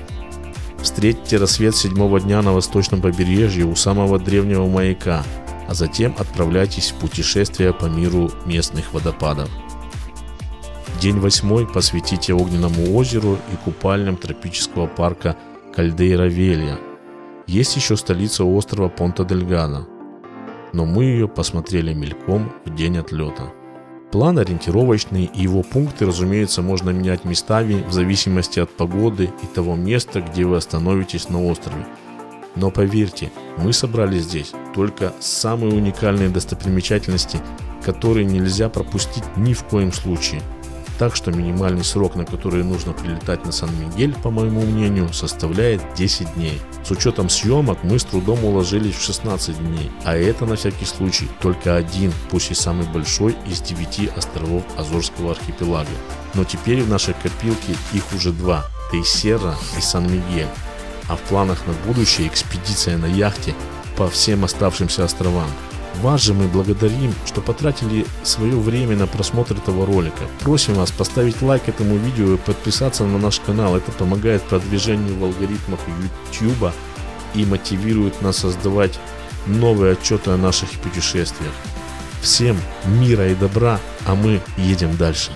Встретите рассвет 7-го дня на восточном побережье у самого древнего маяка, а затем отправляйтесь в путешествие по миру местных водопадов. День 8 посвятите огненному озеру и купальням тропического парка Кальдейра-Велья. Есть еще столица острова Понта-дель-Гадо, но мы ее посмотрели мельком в день отлета. План ориентировочный, и его пункты, разумеется, можно менять местами в зависимости от погоды и того места, где вы остановитесь на острове. Но поверьте, мы собрали здесь только самые уникальные достопримечательности, которые нельзя пропустить ни в коем случае. Так что минимальный срок, на который нужно прилетать на Сан-Мигель, по моему мнению, составляет 10 дней. С учетом съемок мы с трудом уложились в 16 дней, а это на всякий случай только один, пусть и самый большой из 9 островов Азорского архипелага. Но теперь в нашей копилке их уже 2 – Тейсера и Сан-Мигель. А в планах на будущее экспедиция на яхте по всем оставшимся островам. Вас же мы благодарим, что потратили свое время на просмотр этого ролика. Просим вас поставить лайк этому видео и подписаться на наш канал. Это помогает продвижению в алгоритмах YouTube и мотивирует нас создавать новые отчеты о наших путешествиях. Всем мира и добра, а мы едем дальше.